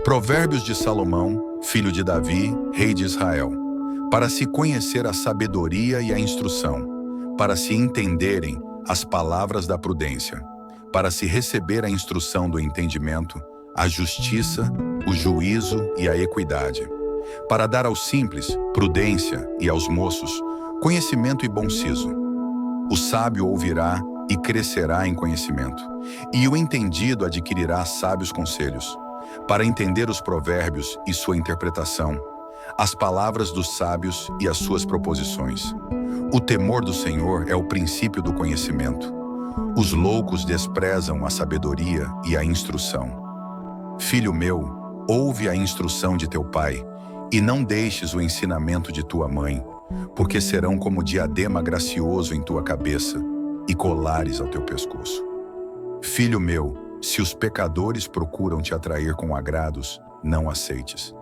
Provérbios de Salomão, filho de Davi, rei de Israel, para se conhecer a sabedoria e a instrução, para se entenderem as palavras da prudência, para se receber a instrução do entendimento, a justiça, o juízo e a equidade, para dar aos simples prudência e aos moços conhecimento e bom siso. O sábio ouvirá e crescerá em conhecimento, e o entendido adquirirá sábios conselhos, para entender os provérbios e sua interpretação, as palavras dos sábios e as suas proposições. O temor do Senhor é o princípio do conhecimento. Os loucos desprezam a sabedoria e a instrução. Filho meu, ouve a instrução de teu pai, e não deixes o ensinamento de tua mãe, porque serão como diadema gracioso em tua cabeça e colares ao teu pescoço. Filho meu, se os pecadores procuram te atrair com agrados, não aceites.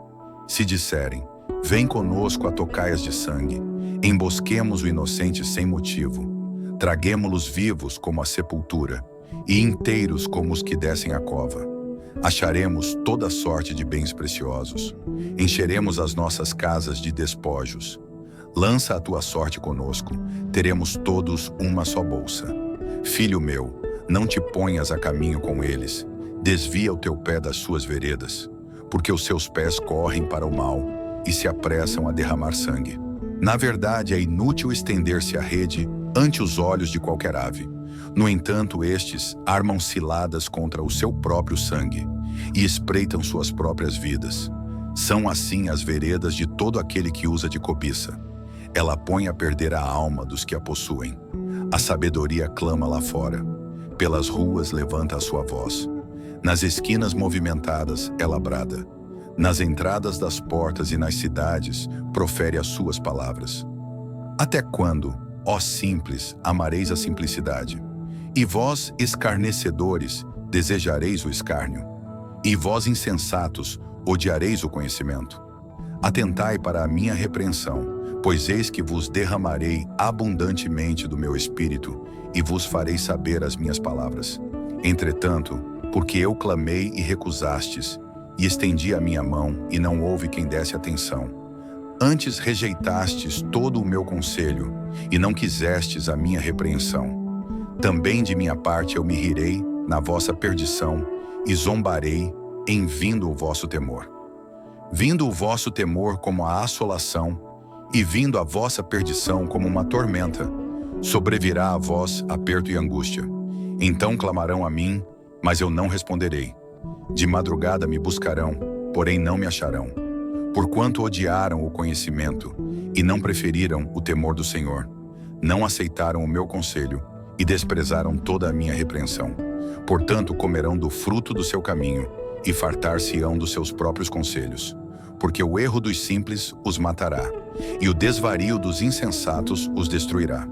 Se disserem, vem conosco a tocaias de sangue, embosquemos o inocente sem motivo, traguemo-los vivos como a sepultura, e inteiros como os que descem a cova. Acharemos toda sorte de bens preciosos, encheremos as nossas casas de despojos. Lança a tua sorte conosco, teremos todos uma só bolsa. Filho meu, não te ponhas a caminho com eles, desvia o teu pé das suas veredas, porque os seus pés correm para o mal e se apressam a derramar sangue. Na verdade, é inútil estender-se a rede ante os olhos de qualquer ave. No entanto, estes armam ciladas contra o seu próprio sangue e espreitam suas próprias vidas. São assim as veredas de todo aquele que usa de cobiça. Ela põe a perder a alma dos que a possuem. A sabedoria clama lá fora. Pelas ruas levanta a sua voz. Nas esquinas movimentadas ela brada. Nas entradas das portas e nas cidades profere as suas palavras. Até quando, ó simples, amareis a simplicidade? E vós, escarnecedores, desejareis o escárnio? E vós, insensatos, odiareis o conhecimento? Atentai para a minha repreensão, pois eis que vos derramarei abundantemente do meu espírito e vos farei saber as minhas palavras. Entretanto, porque eu clamei e recusastes, e estendi a minha mão e não houve quem desse atenção. Antes rejeitastes todo o meu conselho e não quisestes a minha repreensão. Também de minha parte eu me rirei na vossa perdição e zombarei em vindo o vosso temor. Vindo o vosso temor como a assolação e vindo a vossa perdição como uma tormenta, sobrevirá a vós aperto e angústia. Então clamarão a mim, mas eu não responderei. De madrugada me buscarão, porém não me acharão. Porquanto odiaram o conhecimento e não preferiram o temor do Senhor, não aceitaram o meu conselho e desprezaram toda a minha repreensão. Portanto comerão do fruto do seu caminho e fartar-se-ão dos seus próprios conselhos. Porque o erro dos simples os matará, e o desvario dos insensatos os destruirá.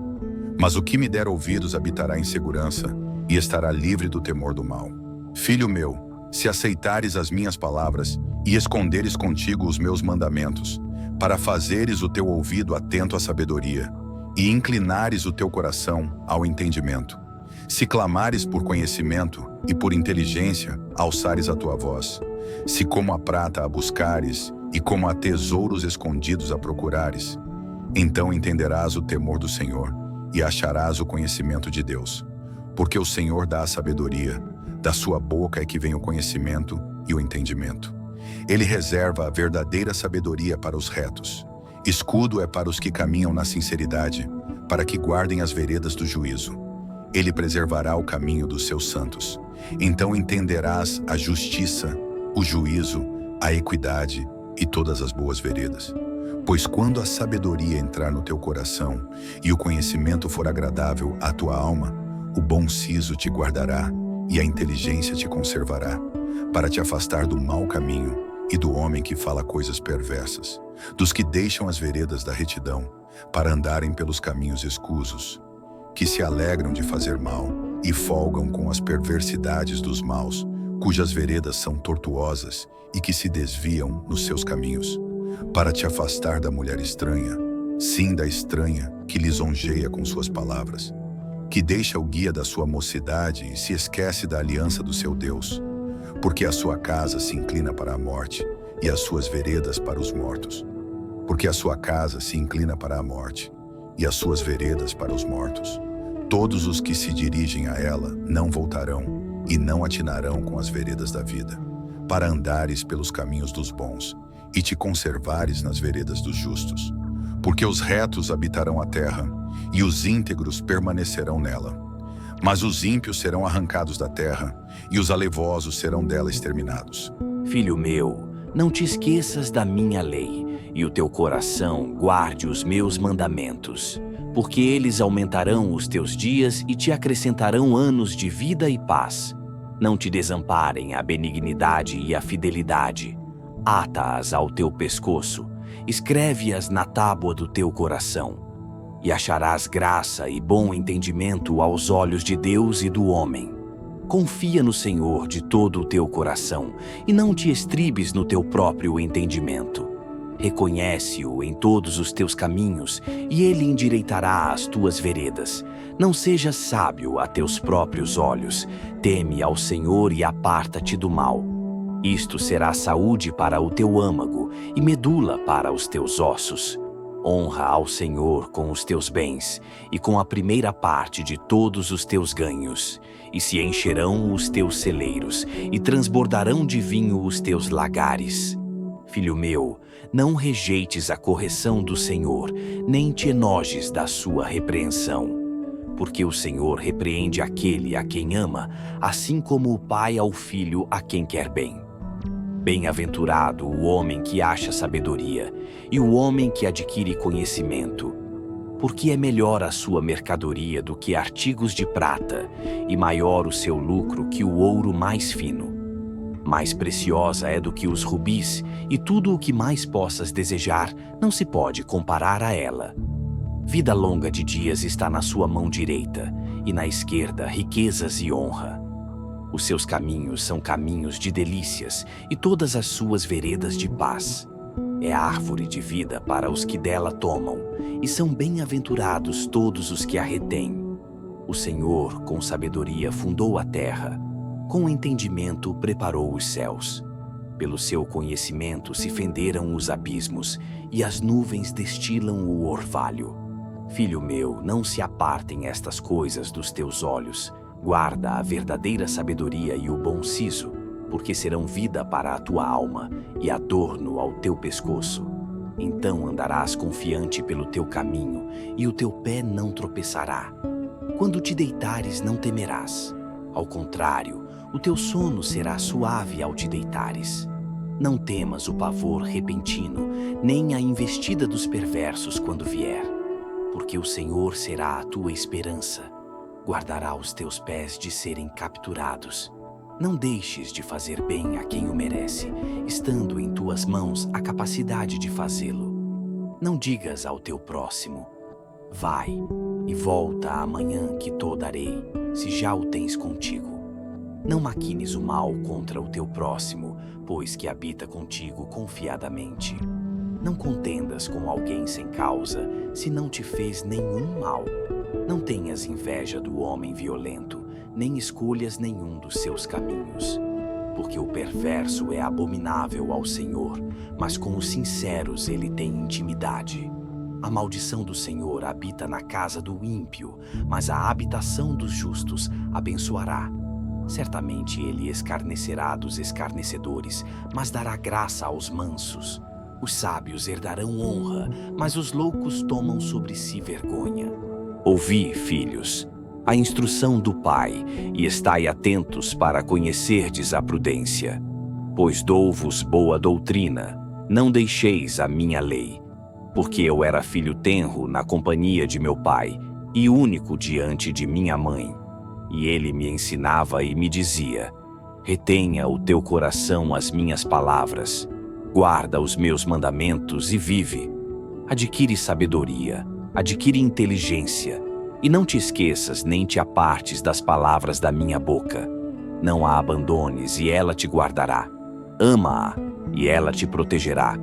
Mas o que me der ouvidos habitará em segurança, e estará livre do temor do mal. Filho meu, se aceitares as minhas palavras, e esconderes contigo os meus mandamentos, para fazeres o teu ouvido atento à sabedoria, e inclinares o teu coração ao entendimento. Se clamares por conhecimento e por inteligência, alçares a tua voz. Se como a prata a buscares, e como a tesouros escondidos a procurares, então entenderás o temor do Senhor e acharás o conhecimento de Deus. Porque o Senhor dá a sabedoria, da sua boca é que vem o conhecimento e o entendimento. Ele reserva a verdadeira sabedoria para os retos. Escudo é para os que caminham na sinceridade, para que guardem as veredas do juízo. Ele preservará o caminho dos seus santos. Então entenderás a justiça, o juízo, a equidade e todas as boas veredas. Pois quando a sabedoria entrar no teu coração e o conhecimento for agradável à tua alma, o bom siso te guardará e a inteligência te conservará, para te afastar do mau caminho e do homem que fala coisas perversas, dos que deixam as veredas da retidão, para andarem pelos caminhos escusos, que se alegram de fazer mal e folgam com as perversidades dos maus, cujas veredas são tortuosas e que se desviam nos seus caminhos, para te afastar da mulher estranha, sim da estranha que lisonjeia com suas palavras, que deixa o guia da sua mocidade e se esquece da aliança do seu Deus. Porque a sua casa se inclina para a morte e as suas veredas para os mortos. Porque a sua casa se inclina para a morte e as suas veredas para os mortos. Todos os que se dirigem a ela não voltarão e não atinarão com as veredas da vida, para andares pelos caminhos dos bons e te conservares nas veredas dos justos. Porque os retos habitarão a terra e os íntegros permanecerão nela. Mas os ímpios serão arrancados da terra e os alevosos serão dela exterminados. Filho meu, não te esqueças da minha lei, e o teu coração guarde os meus mandamentos, porque eles aumentarão os teus dias e te acrescentarão anos de vida e paz. Não te desamparem a benignidade e a fidelidade. Ata-as ao teu pescoço, escreve-as na tábua do teu coração. E acharás graça e bom entendimento aos olhos de Deus e do homem. Confia no Senhor de todo o teu coração e não te estribes no teu próprio entendimento. Reconhece-o em todos os teus caminhos e ele endireitará as tuas veredas. Não sejas sábio a teus próprios olhos. Teme ao Senhor e aparta-te do mal. Isto será saúde para o teu âmago e medula para os teus ossos. Honra ao Senhor com os teus bens e com a primeira parte de todos os teus ganhos, e se encherão os teus celeiros e transbordarão de vinho os teus lagares. Filho meu, não rejeites a correção do Senhor, nem te enojes da sua repreensão. Porque o Senhor repreende aquele a quem ama, assim como o pai ao filho a quem quer bem. Bem-aventurado o homem que acha sabedoria e o homem que adquire conhecimento, porque é melhor a sua mercadoria do que artigos de prata e maior o seu lucro que o ouro mais fino. Mais preciosa é do que os rubis e tudo o que mais possas desejar não se pode comparar a ela. Vida longa de dias está na sua mão direita e na esquerda riquezas e honra. Os seus caminhos são caminhos de delícias e todas as suas veredas de paz. É árvore de vida para os que dela tomam, e são bem-aventurados todos os que a retêm. O Senhor, com sabedoria, fundou a terra, com entendimento preparou os céus. Pelo seu conhecimento se fenderam os abismos, e as nuvens destilam o orvalho. Filho meu, não se apartem estas coisas dos teus olhos. Guarda a verdadeira sabedoria e o bom siso, porque serão vida para a tua alma e adorno ao teu pescoço. Então andarás confiante pelo teu caminho, e o teu pé não tropeçará. Quando te deitares, não temerás. Ao contrário, o teu sono será suave ao te deitares. Não temas o pavor repentino, nem a investida dos perversos quando vier, porque o Senhor será a tua esperança. Guardará os teus pés de serem capturados. Não deixes de fazer bem a quem o merece, estando em tuas mãos a capacidade de fazê-lo. Não digas ao teu próximo, vai e volta amanhã que te darei, se já o tens contigo. Não maquines o mal contra o teu próximo, pois que habita contigo confiadamente. Não contendas com alguém sem causa, se não te fez nenhum mal. Não tenhas inveja do homem violento, nem escolhas nenhum dos seus caminhos. Porque o perverso é abominável ao Senhor, mas com os sinceros ele tem intimidade. A maldição do Senhor habita na casa do ímpio, mas a habitação dos justos abençoará. Certamente ele escarnecerá dos escarnecedores, mas dará graça aos mansos. Os sábios herdarão honra, mas os loucos tomam sobre si vergonha. Ouvi, filhos, a instrução do Pai, e estai atentos para conhecerdes a prudência. Pois dou-vos boa doutrina, não deixeis a minha lei. Porque eu era filho tenro na companhia de meu pai, e único diante de minha mãe. E ele me ensinava e me dizia, retenha o teu coração as minhas palavras, guarda os meus mandamentos e vive. Adquire sabedoria, adquire inteligência, e não te esqueças nem te apartes das palavras da minha boca. Não a abandones e ela te guardará. Ama-a e ela te protegerá.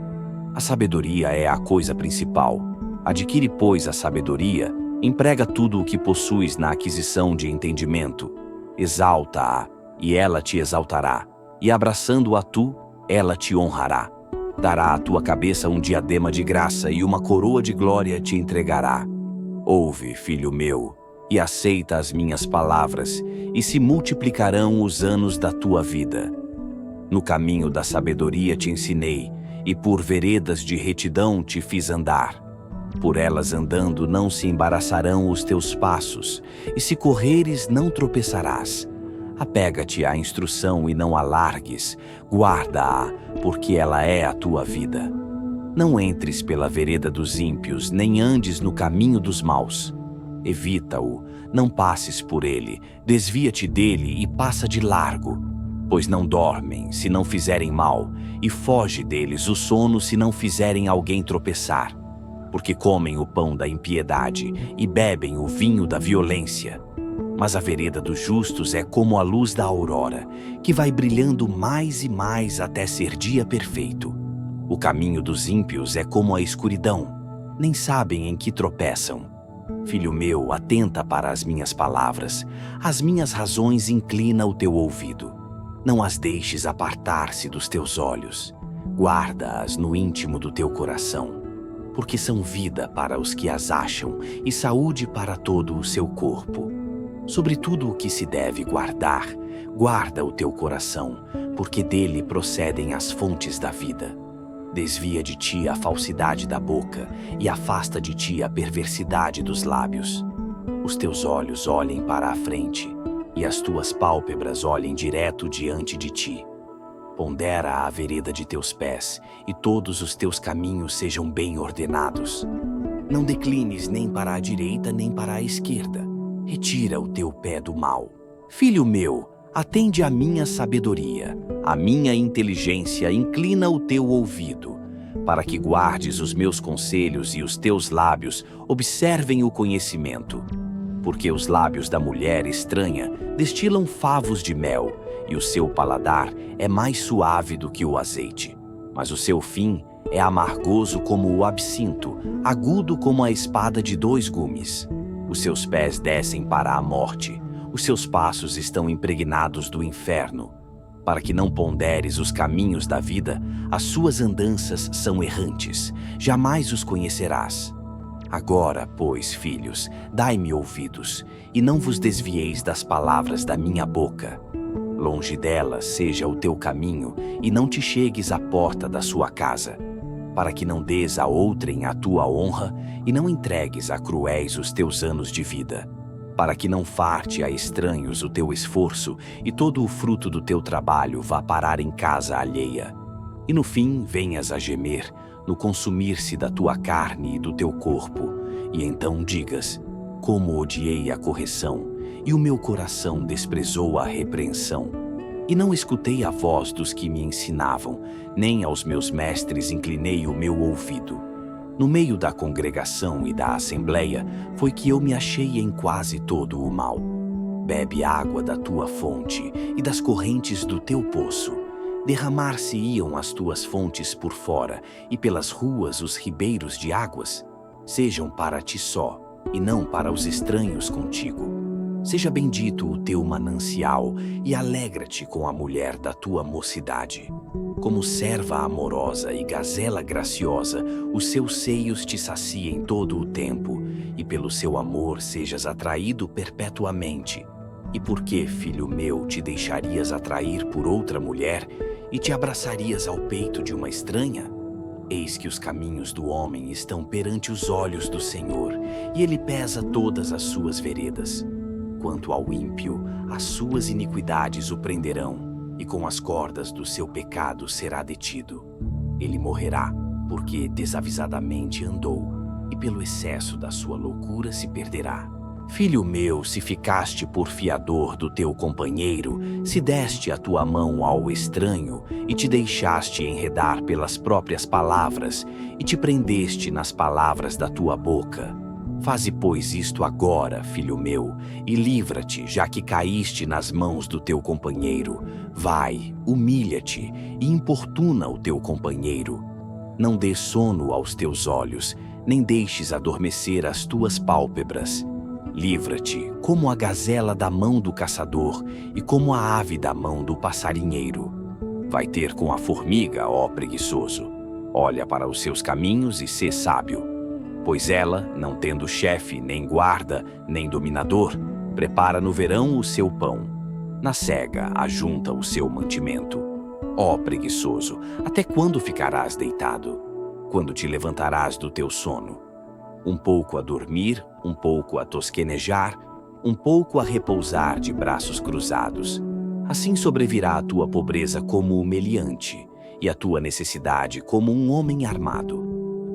A sabedoria é a coisa principal. Adquire, pois, a sabedoria, emprega tudo o que possuis na aquisição de entendimento. Exalta-a e ela te exaltará. e abraçando-a tu, ela te honrará. Dará à tua cabeça um diadema de graça e uma coroa de glória te entregará. Ouve, filho meu, e aceita as minhas palavras, e se multiplicarão os anos da tua vida. No caminho da sabedoria te ensinei, e por veredas de retidão te fiz andar. Por elas andando não se embaraçarão os teus passos, e se correres não tropeçarás. Apega-te à instrução e não a largues, guarda-a, porque ela é a tua vida. Não entres pela vereda dos ímpios, nem andes no caminho dos maus. Evita-o, não passes por ele, desvia-te dele e passa de largo. Pois não dormem, se não fizerem mal, e foge deles o sono se não fizerem alguém tropeçar. Porque comem o pão da impiedade e bebem o vinho da violência. Mas a vereda dos justos é como a luz da aurora, que vai brilhando mais e mais até ser dia perfeito. O caminho dos ímpios é como a escuridão, nem sabem em que tropeçam. Filho meu, atenta para as minhas palavras, as minhas razões inclina o teu ouvido. Não as deixes apartar-se dos teus olhos, guarda-as no íntimo do teu coração, porque são vida para os que as acham e saúde para todo o seu corpo. Sobre tudo o que se deve guardar, guarda o teu coração, porque dele procedem as fontes da vida. Desvia de ti a falsidade da boca e afasta de ti a perversidade dos lábios. Os teus olhos olhem para a frente e as tuas pálpebras olhem direto diante de ti. Pondera a vereda de teus pés e todos os teus caminhos sejam bem ordenados. Não declines nem para a direita nem para a esquerda. Retira o teu pé do mal. Filho meu, atende à minha sabedoria, à minha inteligência, inclina o teu ouvido, para que guardes os meus conselhos e os teus lábios observem o conhecimento. Porque os lábios da mulher estranha destilam favos de mel, e o seu paladar é mais suave do que o azeite. Mas o seu fim é amargoso como o absinto, agudo como a espada de 2 gumes. Os seus pés descem para a morte, os seus passos estão impregnados do inferno. Para que não ponderes os caminhos da vida, as suas andanças são errantes, jamais os conhecerás. Agora, pois, filhos, dai-me ouvidos, e não vos desvieis das palavras da minha boca. Longe dela seja o teu caminho, e não te chegues à porta da sua casa, para que não dês a outrem a tua honra, e não entregues a cruéis os teus anos de vida, para que não farte a estranhos o teu esforço, e todo o fruto do teu trabalho vá parar em casa alheia. E no fim venhas a gemer, no consumir-se da tua carne e do teu corpo, e então digas: como odiei a correção, e o meu coração desprezou a repreensão. E não escutei a voz dos que me ensinavam, nem aos meus mestres inclinei o meu ouvido. No meio da congregação e da assembleia foi que eu me achei em quase todo o mal. Bebe água da tua fonte e das correntes do teu poço. Derramar-se-iam as tuas fontes por fora, e pelas ruas os ribeiros de águas. Sejam para ti só, e não para os estranhos contigo. Seja bendito o teu manancial, e alegra-te com a mulher da tua mocidade. Como serva amorosa e gazela graciosa, os seus seios te saciem todo o tempo, e pelo seu amor sejas atraído perpetuamente. E por que, filho meu, te deixarias atrair por outra mulher, e te abraçarias ao peito de uma estranha? Eis que os caminhos do homem estão perante os olhos do Senhor, e ele pesa todas as suas veredas. Quanto ao ímpio, as suas iniquidades o prenderão, e com as cordas do seu pecado será detido. Ele morrerá, porque desavisadamente andou, e pelo excesso da sua loucura se perderá. Filho meu, se ficaste por fiador do teu companheiro, se deste a tua mão ao estranho, e te deixaste enredar pelas próprias palavras, e te prendeste nas palavras da tua boca. Faze, pois, isto agora, filho meu, e livra-te, já que caíste nas mãos do teu companheiro. Vai, humilha-te e importuna o teu companheiro. Não dês sono aos teus olhos, nem deixes adormecer as tuas pálpebras. Livra-te, como a gazela da mão do caçador, e como a ave da mão do passarinheiro. vai ter com a formiga, ó preguiçoso? Olha para os seus caminhos e sê sábio. Pois ela, não tendo chefe, nem guarda, nem dominador, prepara no verão o seu pão. Na cega, ajunta o seu mantimento. Ó preguiçoso, até quando ficarás deitado? Quando te levantarás do teu sono? Um pouco a dormir, um pouco a tosquenejar, um pouco a repousar de braços cruzados. Assim sobrevirá a tua pobreza como o meliante, e a tua necessidade como um homem armado.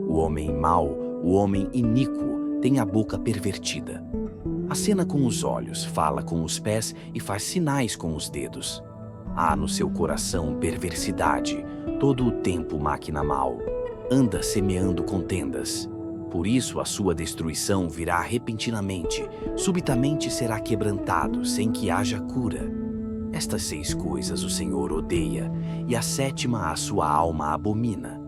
O homem mau, o homem iníquo, tem a boca pervertida. Acena com os olhos, fala com os pés e faz sinais com os dedos. Há no seu coração perversidade, todo o tempo máquina mal. Anda semeando contendas. Por isso a sua destruição virá repentinamente, subitamente será quebrantado, sem que haja cura. Estas 6 coisas o Senhor odeia, e a 7ª a sua alma abomina: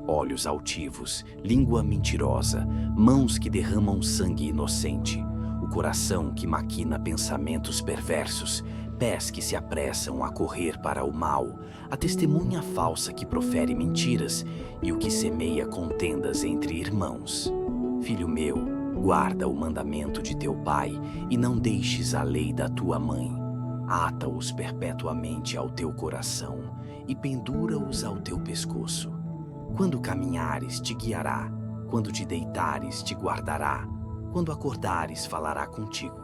olhos altivos, língua mentirosa, mãos que derramam sangue inocente, o coração que maquina pensamentos perversos, pés que se apressam a correr para o mal, a testemunha falsa que profere mentiras e o que semeia contendas entre irmãos. Filho meu, guarda o mandamento de teu pai e não deixes a lei da tua mãe. Ata-os perpetuamente ao teu coração e pendura-os ao teu pescoço. Quando caminhares, te guiará. Quando te deitares, te guardará. Quando acordares, falará contigo.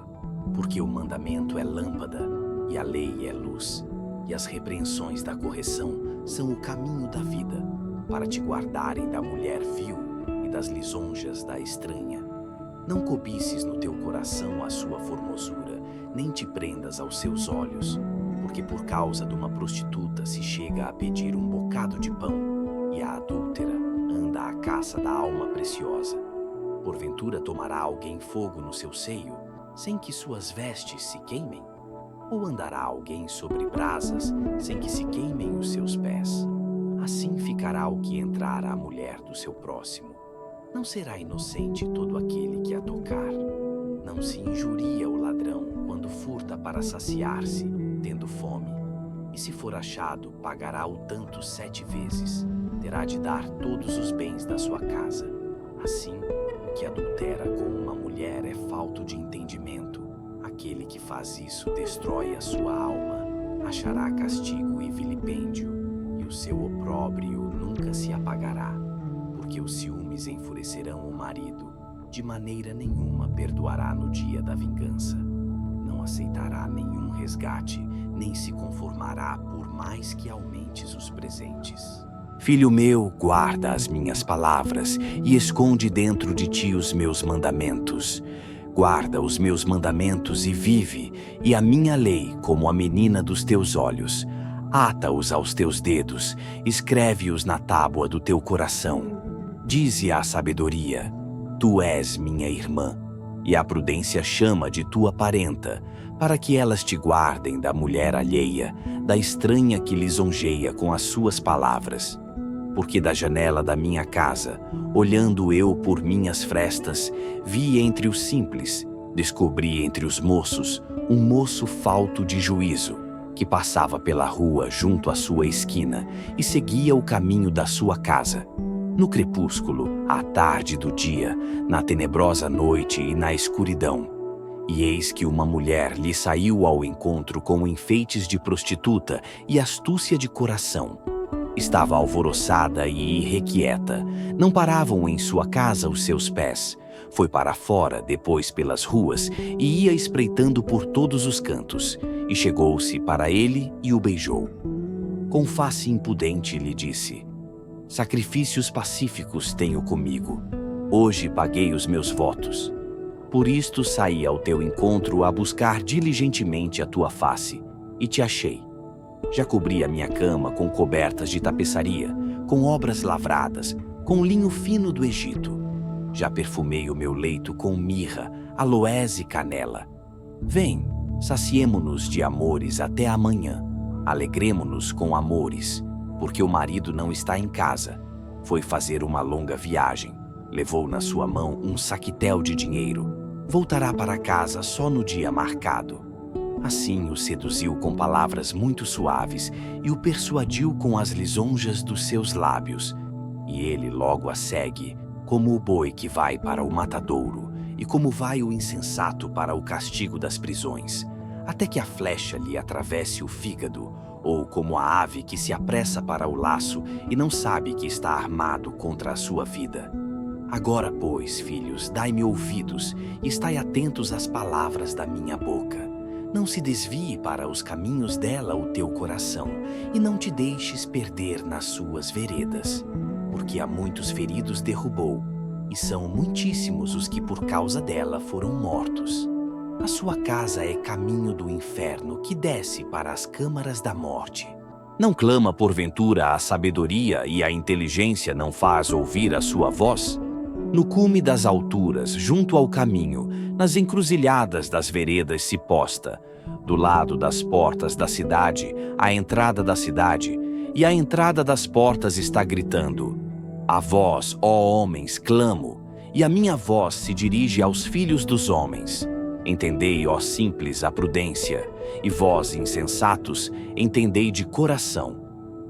Porque o mandamento é lâmpada e a lei é luz, e as repreensões da correção são o caminho da vida, para te guardarem da mulher vil e das lisonjas da estranha. Não cobices no teu coração a sua formosura, nem te prendas aos seus olhos, porque por causa de uma prostituta se chega a pedir um bocado de pão, e a adúltera anda à caça da alma preciosa. Porventura tomará alguém fogo no seu seio, sem que suas vestes se queimem? Ou andará alguém sobre brasas, sem que se queimem os seus pés? Assim ficará o que entrar à mulher do seu próximo. Não será inocente todo aquele que a tocar. Não se injuria o ladrão quando furta para saciar-se, tendo fome. E se for achado, pagará o tanto 7 vezes. Terá de dar todos os bens da sua casa. Assim, o que adultera com uma mulher é falto de entendimento. Aquele que faz isso destrói a sua alma, achará castigo e vilipêndio, e o seu opróbrio nunca se apagará, porque os ciúmes enfurecerão o marido, de maneira nenhuma perdoará no dia da vingança. Não aceitará nenhum resgate, nem se conformará por mais que aumentes os presentes. Filho meu, guarda as minhas palavras e esconde dentro de ti os meus mandamentos. Guarda os meus mandamentos e vive, e a minha lei como a menina dos teus olhos. Ata-os aos teus dedos, escreve-os na tábua do teu coração. Dize à sabedoria: tu és minha irmã, e a prudência chama de tua parenta, para que elas te guardem da mulher alheia, da estranha que lisonjeia com as suas palavras. Porque da janela da minha casa, olhando eu por minhas frestas, vi entre os simples, descobri entre os moços, um moço falto de juízo, que passava pela rua junto à sua esquina e seguia o caminho da sua casa. No crepúsculo, à tarde do dia, na tenebrosa noite e na escuridão. E eis que uma mulher lhe saiu ao encontro com enfeites de prostituta e astúcia de coração. Estava alvoroçada e irrequieta. Não paravam em sua casa os seus pés. Foi para fora, depois pelas ruas, e ia espreitando por todos os cantos. E chegou-se para ele e o beijou. Com face impudente lhe disse: sacrifícios pacíficos tenho comigo. Hoje paguei os meus votos. Por isto saí ao teu encontro a buscar diligentemente a tua face, e te achei. Já cobri a minha cama com cobertas de tapeçaria, com obras lavradas, com linho fino do Egito. Já perfumei o meu leito com mirra, aloés e canela. Vem, saciemo-nos de amores até amanhã. Alegremo-nos com amores, porque o marido não está em casa. Foi fazer uma longa viagem. Levou na sua mão um saquitel de dinheiro. Voltará para casa só no dia marcado. Assim o seduziu com palavras muito suaves e o persuadiu com as lisonjas dos seus lábios. E ele logo a segue, como o boi que vai para o matadouro, e como vai o insensato para o castigo das prisões, até que a flecha lhe atravesse o fígado, ou como a ave que se apressa para o laço e não sabe que está armado contra a sua vida. Agora, pois, filhos, dai-me ouvidos e estai atentos às palavras da minha boca. Não se desvie para os caminhos dela o teu coração, e não te deixes perder nas suas veredas, porque há muitos feridos derrubou, e são muitíssimos os que por causa dela foram mortos. A sua casa é caminho do inferno que desce para as câmaras da morte. Não clama porventura a sabedoria e a inteligência não faz ouvir a sua voz? No cume das alturas, junto ao caminho, nas encruzilhadas das veredas se posta, do lado das portas da cidade, à entrada da cidade, e à entrada das portas está gritando: a vós, ó homens, clamo, e a minha voz se dirige aos filhos dos homens. Entendei, ó simples, a prudência, e vós, insensatos, entendei de coração.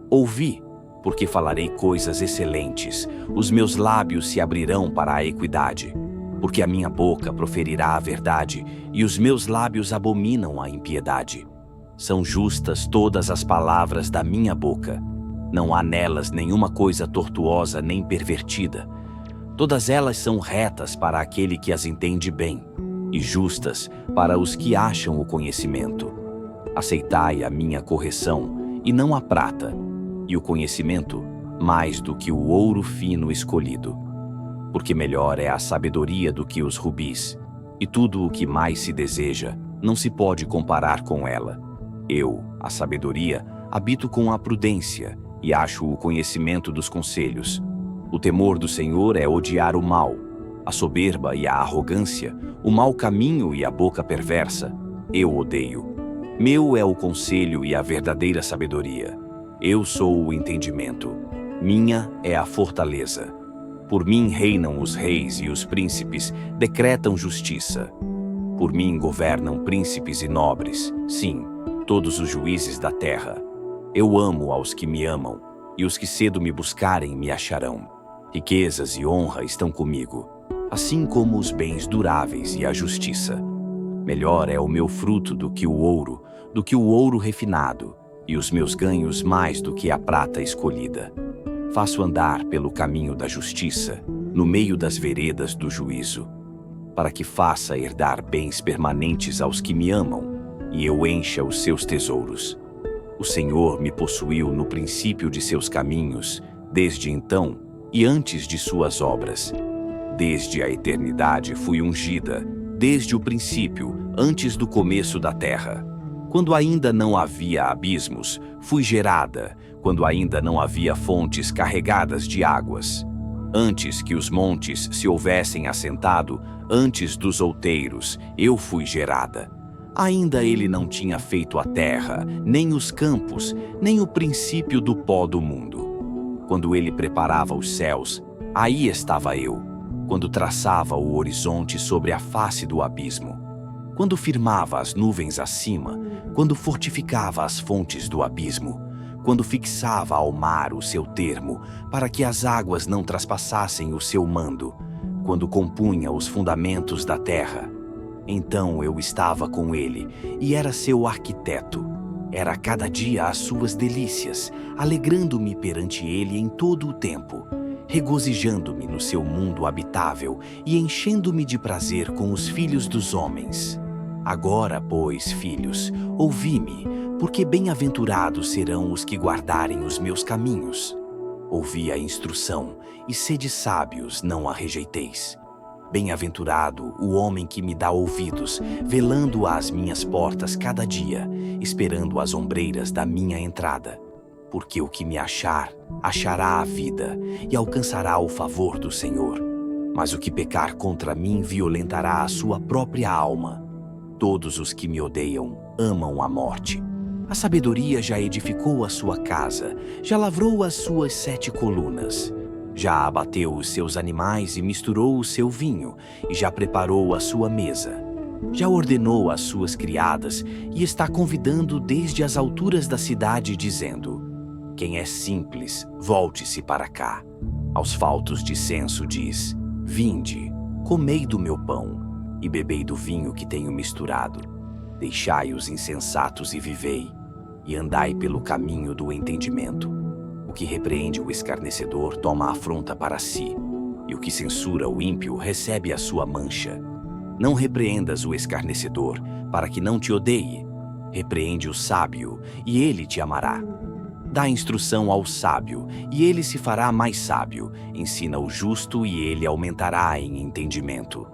Ouvi, porque falarei coisas excelentes, os meus lábios se abrirão para a equidade, porque a minha boca proferirá a verdade, e os meus lábios abominam a impiedade. São justas todas as palavras da minha boca, não há nelas nenhuma coisa tortuosa nem pervertida. Todas elas são retas para aquele que as entende bem, e justas para os que acham o conhecimento. Aceitai a minha correção, e não a prata, e o conhecimento mais do que o ouro fino escolhido. Porque melhor é a sabedoria do que os rubis, e tudo o que mais se deseja não se pode comparar com ela. Eu, a sabedoria, habito com a prudência, e acho o conhecimento dos conselhos. O temor do Senhor é odiar o mal, a soberba e a arrogância, o mau caminho e a boca perversa, eu odeio. Meu é o conselho e a verdadeira sabedoria. Eu sou o entendimento. Minha é a fortaleza. Por mim reinam os reis e os príncipes decretam justiça. Por mim governam príncipes e nobres, sim, todos os juízes da terra. Eu amo aos que me amam, e os que cedo me buscarem me acharão. Riquezas e honra estão comigo, assim como os bens duráveis e a justiça. Melhor é o meu fruto do que o ouro refinado, e os meus ganhos mais do que a prata escolhida. Faço andar pelo caminho da justiça, no meio das veredas do juízo, para que faça herdar bens permanentes aos que me amam, e eu encha os seus tesouros. O Senhor me possuiu no princípio de seus caminhos, desde então e antes de suas obras. Desde a eternidade fui ungida, desde o princípio, antes do começo da terra. Quando ainda não havia abismos, fui gerada, quando ainda não havia fontes carregadas de águas. Antes que os montes se houvessem assentado, antes dos outeiros, eu fui gerada. Ainda ele não tinha feito a terra, nem os campos, nem o princípio do pó do mundo. Quando ele preparava os céus, aí estava eu. Quando traçava o horizonte sobre a face do abismo. Quando firmava as nuvens acima, quando fortificava as fontes do abismo, quando fixava ao mar o seu termo, para que as águas não traspassassem o seu mando, quando compunha os fundamentos da terra. Então eu estava com ele, e era seu arquiteto. Era cada dia as suas delícias, alegrando-me perante ele em todo o tempo, regozijando-me no seu mundo habitável e enchendo-me de prazer com os filhos dos homens. Agora, pois, filhos, ouvi-me, porque bem-aventurados serão os que guardarem os meus caminhos. Ouvi a instrução, e sede sábios, não a rejeiteis. Bem-aventurado o homem que me dá ouvidos, velando às minhas portas cada dia, esperando as ombreiras da minha entrada. Porque o que me achar, achará a vida, e alcançará o favor do Senhor. Mas o que pecar contra mim violentará a sua própria alma. Todos os que me odeiam amam a morte. A sabedoria já edificou a sua casa, já lavrou as suas 7 colunas. Já abateu os seus animais e misturou o seu vinho, e já preparou a sua mesa. Já ordenou às suas criadas e está convidando desde as alturas da cidade, dizendo: quem é simples, volte-se para cá. Aos faltos de senso diz: vinde, comei do meu pão e bebei do vinho que tenho misturado. Deixai os insensatos e vivei, e andai pelo caminho do entendimento. O que repreende o escarnecedor toma afronta para si, e o que censura o ímpio recebe a sua mancha. Não repreendas o escarnecedor, para que não te odeie. Repreende o sábio, e ele te amará. Dá instrução ao sábio, e ele se fará mais sábio. Ensina o justo, e ele aumentará em entendimento.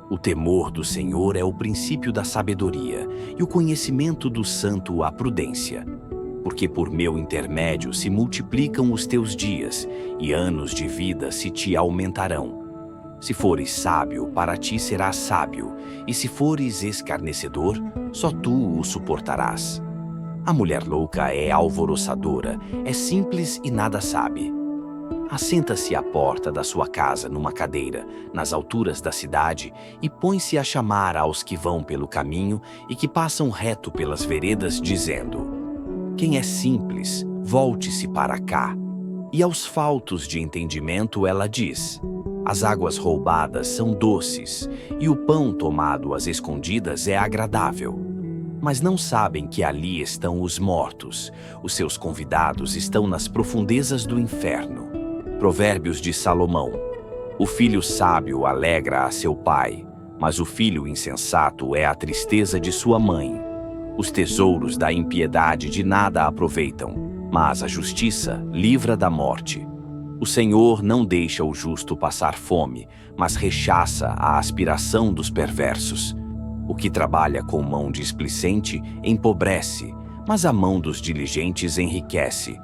O temor do Senhor é o princípio da sabedoria, e o conhecimento do santo a prudência. Porque por meu intermédio se multiplicam os teus dias, e anos de vida se te aumentarão. Se fores sábio, para ti serás sábio, e se fores escarnecedor, só tu o suportarás. A mulher louca é alvoroçadora, é simples e nada sabe. Assenta-se à porta da sua casa numa cadeira, nas alturas da cidade, e põe-se a chamar aos que vão pelo caminho e que passam reto pelas veredas, dizendo: quem é simples, volte-se para cá. E aos faltos de entendimento ela diz: as águas roubadas são doces, e o pão tomado às escondidas é agradável. Mas não sabem que ali estão os mortos, os seus convidados estão nas profundezas do inferno. Provérbios de Salomão: o filho sábio alegra a seu pai, mas o filho insensato é a tristeza de sua mãe. Os tesouros da impiedade de nada aproveitam, mas a justiça livra da morte. O Senhor não deixa o justo passar fome, mas rechaça a aspiração dos perversos. O que trabalha com mão displicente empobrece, mas a mão dos diligentes enriquece.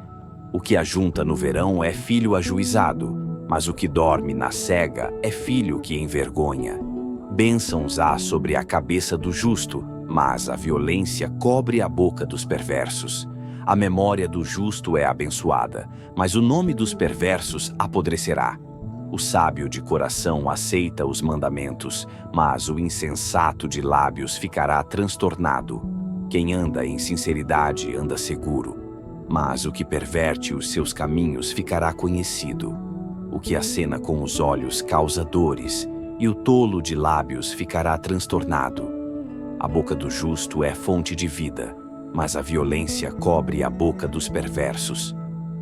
O que ajunta no verão é filho ajuizado, mas o que dorme na cega é filho que envergonha. Bênçãos há sobre a cabeça do justo, mas a violência cobre a boca dos perversos. A memória do justo é abençoada, mas o nome dos perversos apodrecerá. O sábio de coração aceita os mandamentos, mas o insensato de lábios ficará transtornado. Quem anda em sinceridade anda seguro, mas o que perverte os seus caminhos ficará conhecido. O que acena com os olhos causa dores, e o tolo de lábios ficará transtornado. A boca do justo é fonte de vida, mas a violência cobre a boca dos perversos.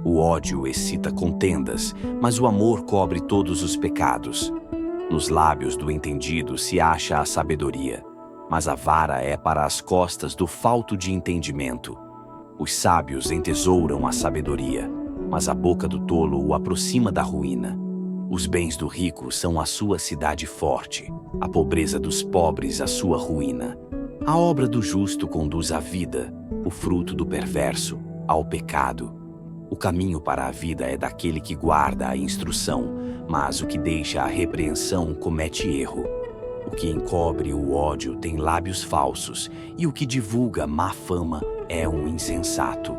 O ódio excita contendas, mas o amor cobre todos os pecados. Nos lábios do entendido se acha a sabedoria, mas a vara é para as costas do falto de entendimento. Os sábios entesouram a sabedoria, mas a boca do tolo o aproxima da ruína. Os bens do rico são a sua cidade forte, a pobreza dos pobres a sua ruína. A obra do justo conduz à vida, o fruto do perverso ao pecado. O caminho para a vida é daquele que guarda a instrução, mas o que deixa a repreensão comete erro. O que encobre o ódio tem lábios falsos, e o que divulga má fama é um insensato.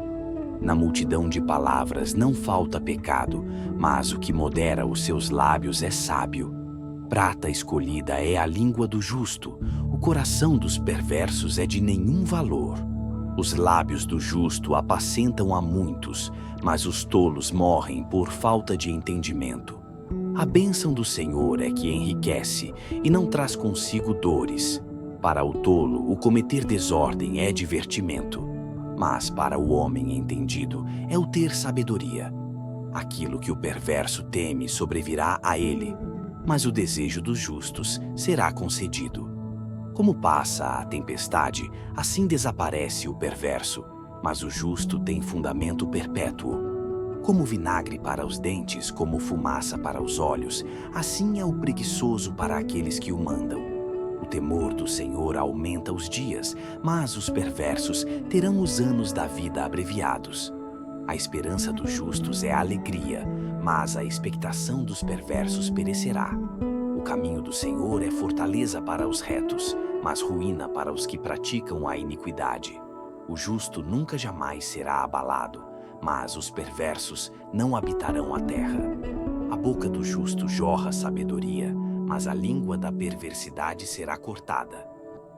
Na multidão de palavras não falta pecado, mas o que modera os seus lábios é sábio. Prata escolhida é a língua do justo, o coração dos perversos é de nenhum valor. Os lábios do justo apacentam a muitos, mas os tolos morrem por falta de entendimento. A bênção do Senhor é que enriquece e não traz consigo dores. Para o tolo, o cometer desordem é divertimento, mas para o homem entendido é o ter sabedoria. Aquilo que o perverso teme sobrevirá a ele, mas o desejo dos justos será concedido. Como passa a tempestade, assim desaparece o perverso, mas o justo tem fundamento perpétuo. Como vinagre para os dentes, como fumaça para os olhos, assim é o preguiçoso para aqueles que o mandam. O temor do Senhor aumenta os dias, mas os perversos terão os anos da vida abreviados. A esperança dos justos é a alegria, mas a expectação dos perversos perecerá. O caminho do Senhor é fortaleza para os retos, mas ruína para os que praticam a iniquidade. O justo nunca jamais será abalado, mas os perversos não habitarão a terra. A boca do justo jorra sabedoria, mas a língua da perversidade será cortada.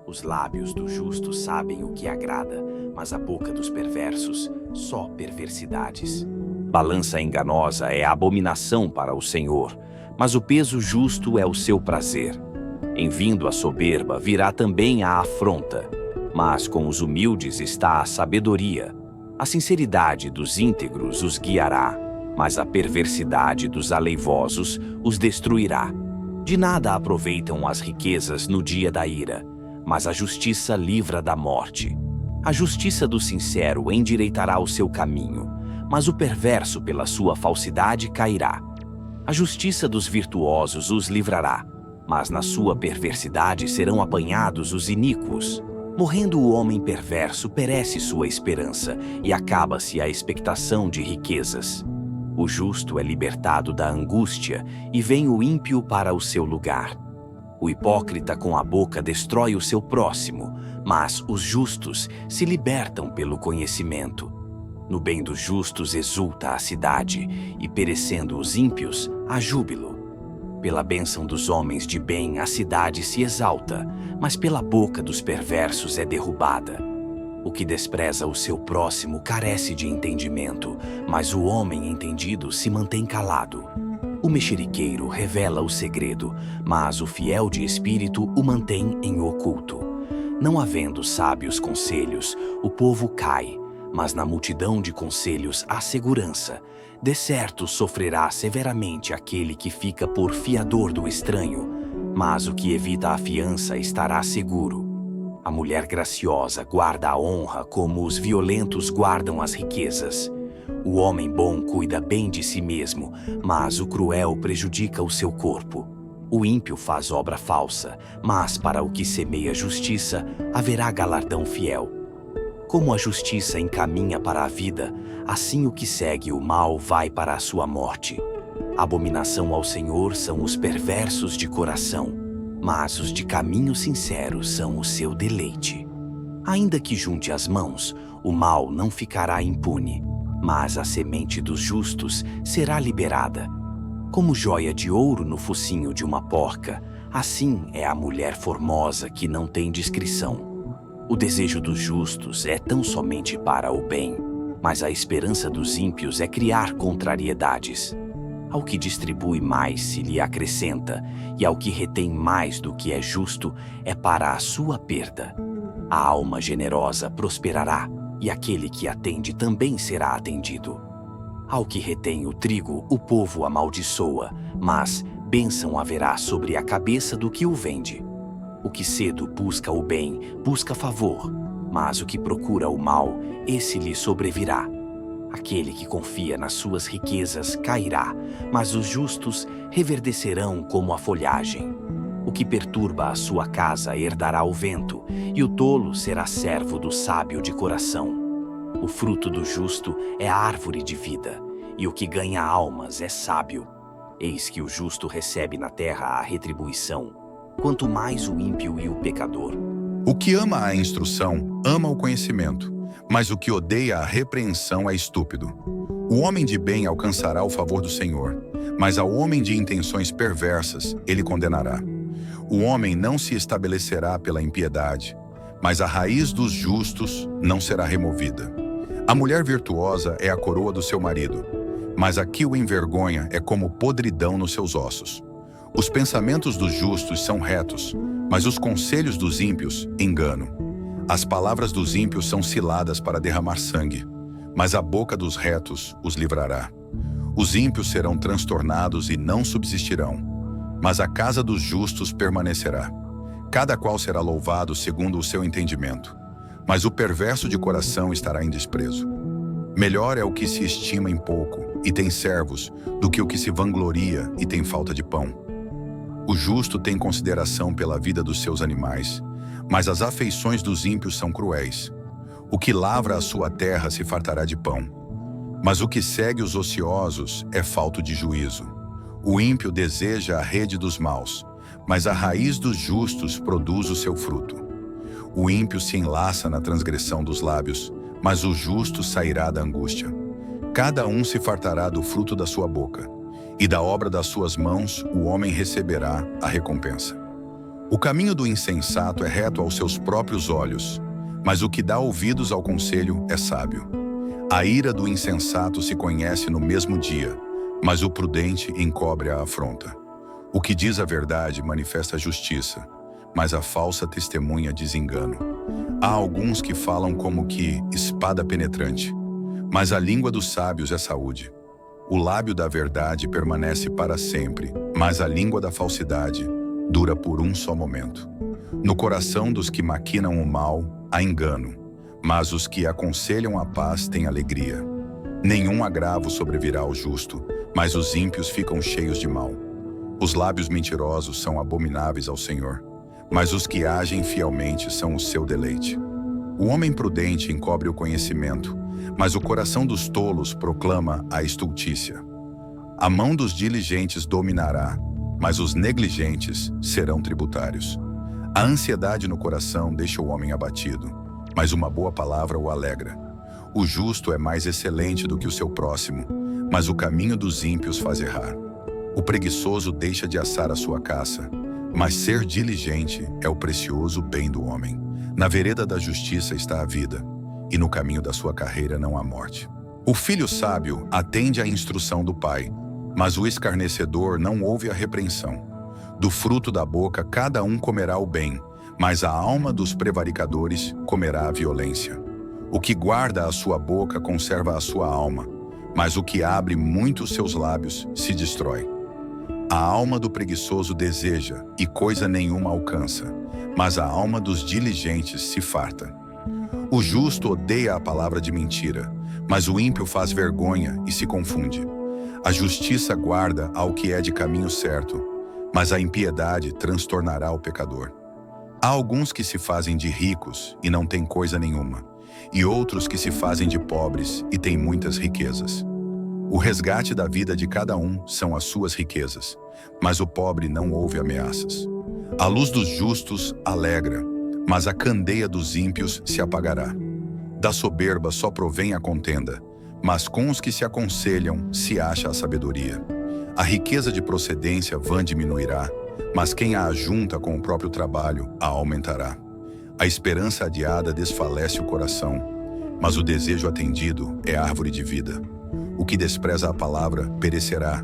Os lábios do justo sabem o que agrada, mas a boca dos perversos só perversidades. Balança enganosa é abominação para o Senhor, mas o peso justo é o seu prazer. Em vindo a soberba virá também a afronta, mas com os humildes está a sabedoria. A sinceridade dos íntegros os guiará, mas a perversidade dos aleivosos os destruirá. De nada aproveitam as riquezas no dia da ira, mas a justiça livra da morte. A justiça do sincero endireitará o seu caminho, mas o perverso pela sua falsidade cairá. A justiça dos virtuosos os livrará, mas na sua perversidade serão apanhados os iníquos. Morrendo o homem perverso, perece sua esperança e acaba-se a expectação de riquezas. O justo é libertado da angústia e vem o ímpio para o seu lugar. O hipócrita com a boca destrói o seu próximo, mas os justos se libertam pelo conhecimento. No bem dos justos exulta a cidade, e perecendo os ímpios, há júbilo. Pela bênção dos homens de bem a cidade se exalta, mas pela boca dos perversos é derrubada. O que despreza o seu próximo carece de entendimento, mas o homem entendido se mantém calado. O mexeriqueiro revela o segredo, mas o fiel de espírito o mantém em oculto. Não havendo sábios conselhos, o povo cai, mas na multidão de conselhos há segurança. De certo sofrerá severamente aquele que fica por fiador do estranho, mas o que evita a fiança estará seguro. A mulher graciosa guarda a honra como os violentos guardam as riquezas. O homem bom cuida bem de si mesmo, mas o cruel prejudica o seu corpo. O ímpio faz obra falsa, mas para o que semeia justiça, haverá galardão fiel. Como a justiça encaminha para a vida, assim o que segue o mal vai para a sua morte. Abominação ao Senhor são os perversos de coração, mas os de caminho sincero são o seu deleite. Ainda que junte as mãos, o mal não ficará impune, mas a semente dos justos será liberada. Como joia de ouro no focinho de uma porca, assim é a mulher formosa que não tem discrição. O desejo dos justos é tão somente para o bem, mas a esperança dos ímpios é criar contrariedades. Ao que distribui mais se lhe acrescenta, e ao que retém mais do que é justo é para a sua perda. A alma generosa prosperará, e aquele que atende também será atendido. Ao que retém o trigo, o povo amaldiçoa, mas bênção haverá sobre a cabeça do que o vende. O que cedo busca o bem, busca favor, mas o que procura o mal, esse lhe sobrevirá. Aquele que confia nas suas riquezas cairá, mas os justos reverdecerão como a folhagem. O que perturba a sua casa herdará o vento, e o tolo será servo do sábio de coração. O fruto do justo é a árvore de vida, e o que ganha almas é sábio. Eis que o justo recebe na terra a retribuição, quanto mais o ímpio e o pecador. O que ama a instrução, ama o conhecimento, mas o que odeia a repreensão é estúpido. O homem de bem alcançará o favor do Senhor, mas ao homem de intenções perversas ele condenará. O homem não se estabelecerá pela impiedade, mas a raiz dos justos não será removida. A mulher virtuosa é a coroa do seu marido, mas a que o envergonha é como podridão nos seus ossos. Os pensamentos dos justos são retos, mas os conselhos dos ímpios, engano. As palavras dos ímpios são ciladas para derramar sangue, mas a boca dos retos os livrará. Os ímpios serão transtornados e não subsistirão, mas a casa dos justos permanecerá. Cada qual será louvado segundo o seu entendimento, mas o perverso de coração estará em desprezo. Melhor é o que se estima em pouco e tem servos, do que o que se vangloria e tem falta de pão. O justo tem consideração pela vida dos seus animais, mas as afeições dos ímpios são cruéis. O que lavra a sua terra se fartará de pão, mas o que segue os ociosos é falto de juízo. O ímpio deseja a rede dos maus, mas a raiz dos justos produz o seu fruto. O ímpio se enlaça na transgressão dos lábios, mas o justo sairá da angústia. Cada um se fartará do fruto da sua boca, e da obra das suas mãos o homem receberá a recompensa. O caminho do insensato é reto aos seus próprios olhos, mas o que dá ouvidos ao conselho é sábio. A ira do insensato se conhece no mesmo dia, mas o prudente encobre a afronta. O que diz a verdade manifesta a justiça, mas a falsa testemunha diz engano. Há alguns que falam como que espada penetrante, mas a língua dos sábios é saúde. O lábio da verdade permanece para sempre, mas a língua da falsidade dura por um só momento. No coração dos que maquinam o mal, há engano, mas os que aconselham a paz têm alegria. Nenhum agravo sobrevirá ao justo, mas os ímpios ficam cheios de mal. Os lábios mentirosos são abomináveis ao Senhor, mas os que agem fielmente são o seu deleite. O homem prudente encobre o conhecimento, mas o coração dos tolos proclama a estultícia. A mão dos diligentes dominará, mas os negligentes serão tributários. A ansiedade no coração deixa o homem abatido, mas uma boa palavra o alegra. O justo é mais excelente do que o seu próximo, mas o caminho dos ímpios faz errar. O preguiçoso deixa de assar a sua caça, mas ser diligente é o precioso bem do homem. Na vereda da justiça está a vida, e no caminho da sua carreira não há morte. O filho sábio atende à instrução do pai, mas o escarnecedor não ouve a repreensão. Do fruto da boca cada um comerá o bem, mas a alma dos prevaricadores comerá a violência. O que guarda a sua boca conserva a sua alma, mas o que abre muito os seus lábios se destrói. A alma do preguiçoso deseja, e coisa nenhuma alcança, mas a alma dos diligentes se farta. O justo odeia a palavra de mentira, mas o ímpio faz vergonha e se confunde. A justiça guarda ao que é de caminho certo, mas a impiedade transtornará o pecador. Há alguns que se fazem de ricos e não têm coisa nenhuma, e outros que se fazem de pobres e têm muitas riquezas. O resgate da vida de cada um são as suas riquezas, mas o pobre não ouve ameaças. A luz dos justos alegra, mas a candeia dos ímpios se apagará. Da soberba só provém a contenda, mas com os que se aconselham se acha a sabedoria. A riqueza de procedência vã diminuirá, mas quem a ajunta com o próprio trabalho a aumentará. A esperança adiada desfalece o coração, mas o desejo atendido é árvore de vida. O que despreza a palavra perecerá,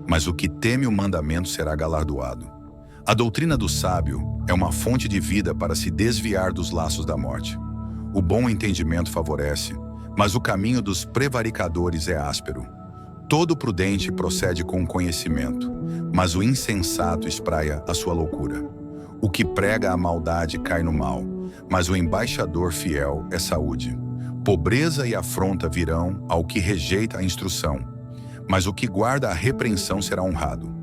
mas o que teme o mandamento será galardoado. A doutrina do sábio é uma fonte de vida para se desviar dos laços da morte. O bom entendimento favorece, mas o caminho dos prevaricadores é áspero. Todo prudente procede com conhecimento, mas o insensato espraia a sua loucura. O que prega a maldade cai no mal, mas o embaixador fiel é saúde. Pobreza e afronta virão ao que rejeita a instrução, mas o que guarda a repreensão será honrado.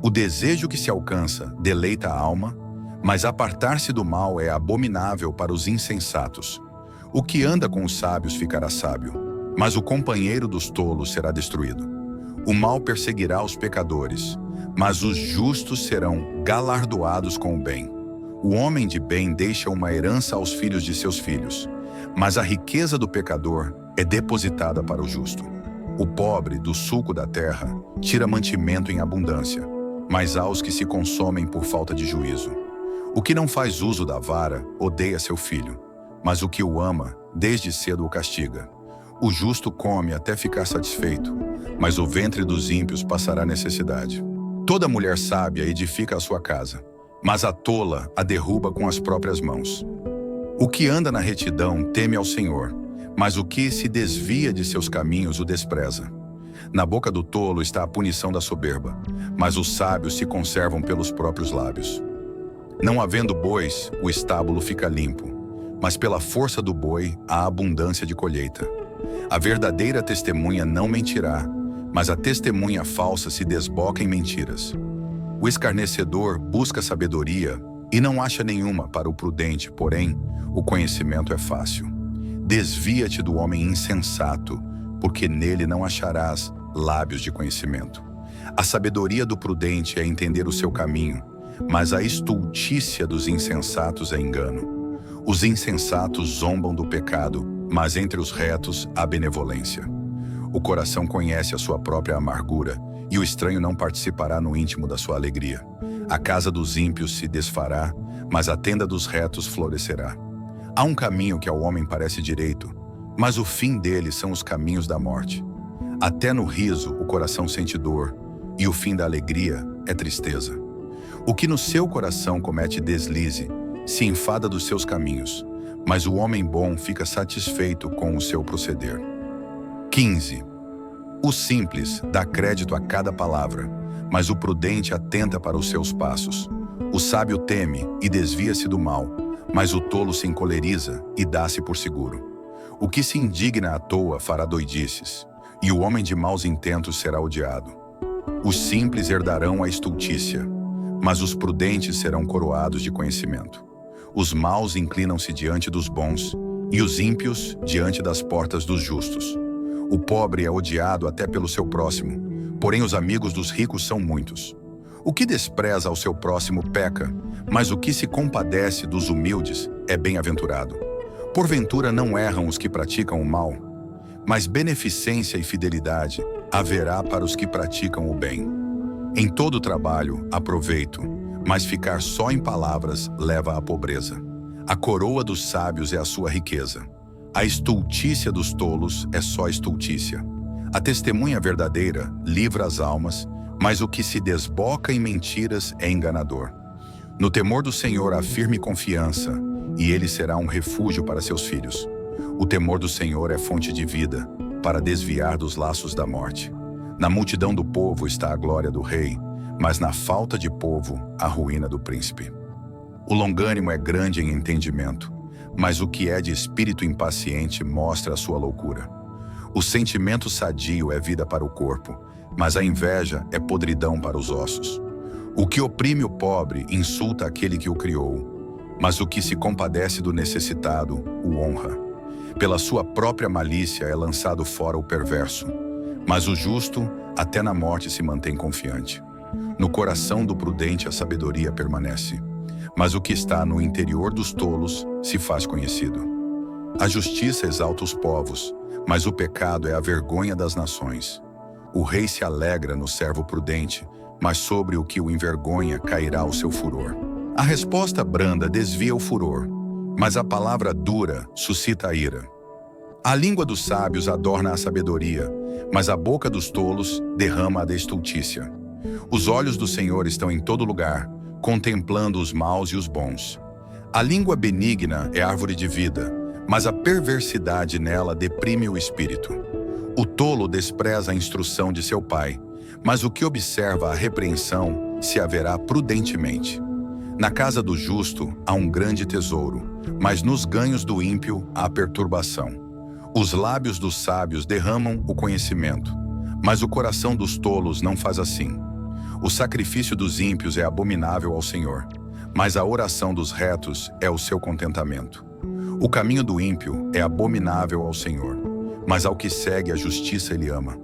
O desejo que se alcança deleita a alma, mas apartar-se do mal é abominável para os insensatos. O que anda com os sábios ficará sábio, mas o companheiro dos tolos será destruído. O mal perseguirá os pecadores, mas os justos serão galardoados com o bem. O homem de bem deixa uma herança aos filhos de seus filhos, mas a riqueza do pecador é depositada para o justo. O pobre, do suco da terra, tira mantimento em abundância, mas há os que se consomem por falta de juízo. O que não faz uso da vara odeia seu filho, mas o que o ama, desde cedo o castiga. O justo come até ficar satisfeito, mas o ventre dos ímpios passará necessidade. Toda mulher sábia edifica a sua casa, mas a tola a derruba com as próprias mãos. O que anda na retidão teme ao Senhor, mas o que se desvia de seus caminhos o despreza. Na boca do tolo está a punição da soberba, mas os sábios se conservam pelos próprios lábios. Não havendo bois, o estábulo fica limpo, mas pela força do boi há abundância de colheita. A verdadeira testemunha não mentirá, mas a testemunha falsa se desboca em mentiras. O escarnecedor busca sabedoria e não acha nenhuma para o prudente, porém, o conhecimento é fácil. Desvia-te do homem insensato, porque nele não acharás lábios de conhecimento. A sabedoria do prudente é entender o seu caminho, mas a estultícia dos insensatos é engano. Os insensatos zombam do pecado, mas entre os retos há benevolência. O coração conhece a sua própria amargura, e o estranho não participará no íntimo da sua alegria. A casa dos ímpios se desfará, mas a tenda dos retos florescerá. Há um caminho que ao homem parece direito, mas o fim dele são os caminhos da morte. Até no riso o coração sente dor, e o fim da alegria é tristeza. O que no seu coração comete deslize, se enfada dos seus caminhos, mas o homem bom fica satisfeito com o seu proceder. 15. O simples dá crédito a cada palavra, mas o prudente atenta para os seus passos. O sábio teme e desvia-se do mal, mas o tolo se encoleriza e dá-se por seguro. O que se indigna à toa fará doidices, e o homem de maus intentos será odiado. Os simples herdarão a estultícia, mas os prudentes serão coroados de conhecimento. Os maus inclinam-se diante dos bons, e os ímpios diante das portas dos justos. O pobre é odiado até pelo seu próximo, porém os amigos dos ricos são muitos. O que despreza ao seu próximo peca, mas o que se compadece dos humildes é bem-aventurado. Porventura não erram os que praticam o mal, mas beneficência e fidelidade haverá para os que praticam o bem. Em todo trabalho há proveito, mas ficar só em palavras leva à pobreza. A coroa dos sábios é a sua riqueza. A estultícia dos tolos é só estultícia. A testemunha verdadeira livra as almas, mas o que se desboca em mentiras é enganador. No temor do Senhor há firme confiança, e ele será um refúgio para seus filhos. O temor do Senhor é fonte de vida, para desviar dos laços da morte. Na multidão do povo está a glória do rei, mas na falta de povo, a ruína do príncipe. O longânimo é grande em entendimento, mas o que é de espírito impaciente mostra a sua loucura. O sentimento sadio é vida para o corpo, mas a inveja é podridão para os ossos. O que oprime o pobre insulta aquele que o criou, mas o que se compadece do necessitado o honra. Pela sua própria malícia é lançado fora o perverso, mas o justo até na morte se mantém confiante. No coração do prudente a sabedoria permanece, mas o que está no interior dos tolos se faz conhecido. A justiça exalta os povos, mas o pecado é a vergonha das nações. O rei se alegra no servo prudente, mas sobre o que o envergonha cairá o seu furor. A resposta branda desvia o furor, mas a palavra dura suscita a ira. A língua dos sábios adorna a sabedoria, mas a boca dos tolos derrama a estultícia. Os olhos do Senhor estão em todo lugar, contemplando os maus e os bons. A língua benigna é árvore de vida, mas a perversidade nela deprime o espírito. O tolo despreza a instrução de seu pai, mas o que observa a repreensão se haverá prudentemente. Na casa do justo há um grande tesouro, mas nos ganhos do ímpio há perturbação. Os lábios dos sábios derramam o conhecimento, mas o coração dos tolos não faz assim. O sacrifício dos ímpios é abominável ao Senhor, mas a oração dos retos é o seu contentamento. O caminho do ímpio é abominável ao Senhor, mas ao que segue a justiça ele ama.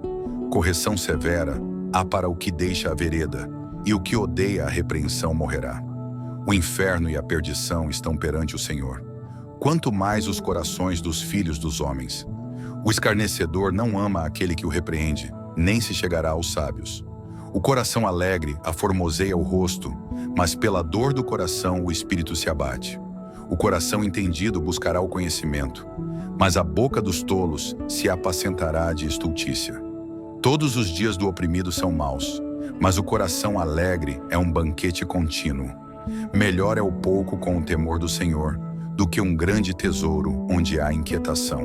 Correção severa há para o que deixa a vereda, e o que odeia a repreensão morrerá. O inferno e a perdição estão perante o Senhor, quanto mais os corações dos filhos dos homens. O escarnecedor não ama aquele que o repreende, nem se chegará aos sábios. O coração alegre aformoseia o rosto, mas pela dor do coração o espírito se abate. O coração entendido buscará o conhecimento, mas a boca dos tolos se apacentará de estultícia. Todos os dias do oprimido são maus, mas o coração alegre é um banquete contínuo. Melhor é o pouco com o temor do Senhor do que um grande tesouro onde há inquietação.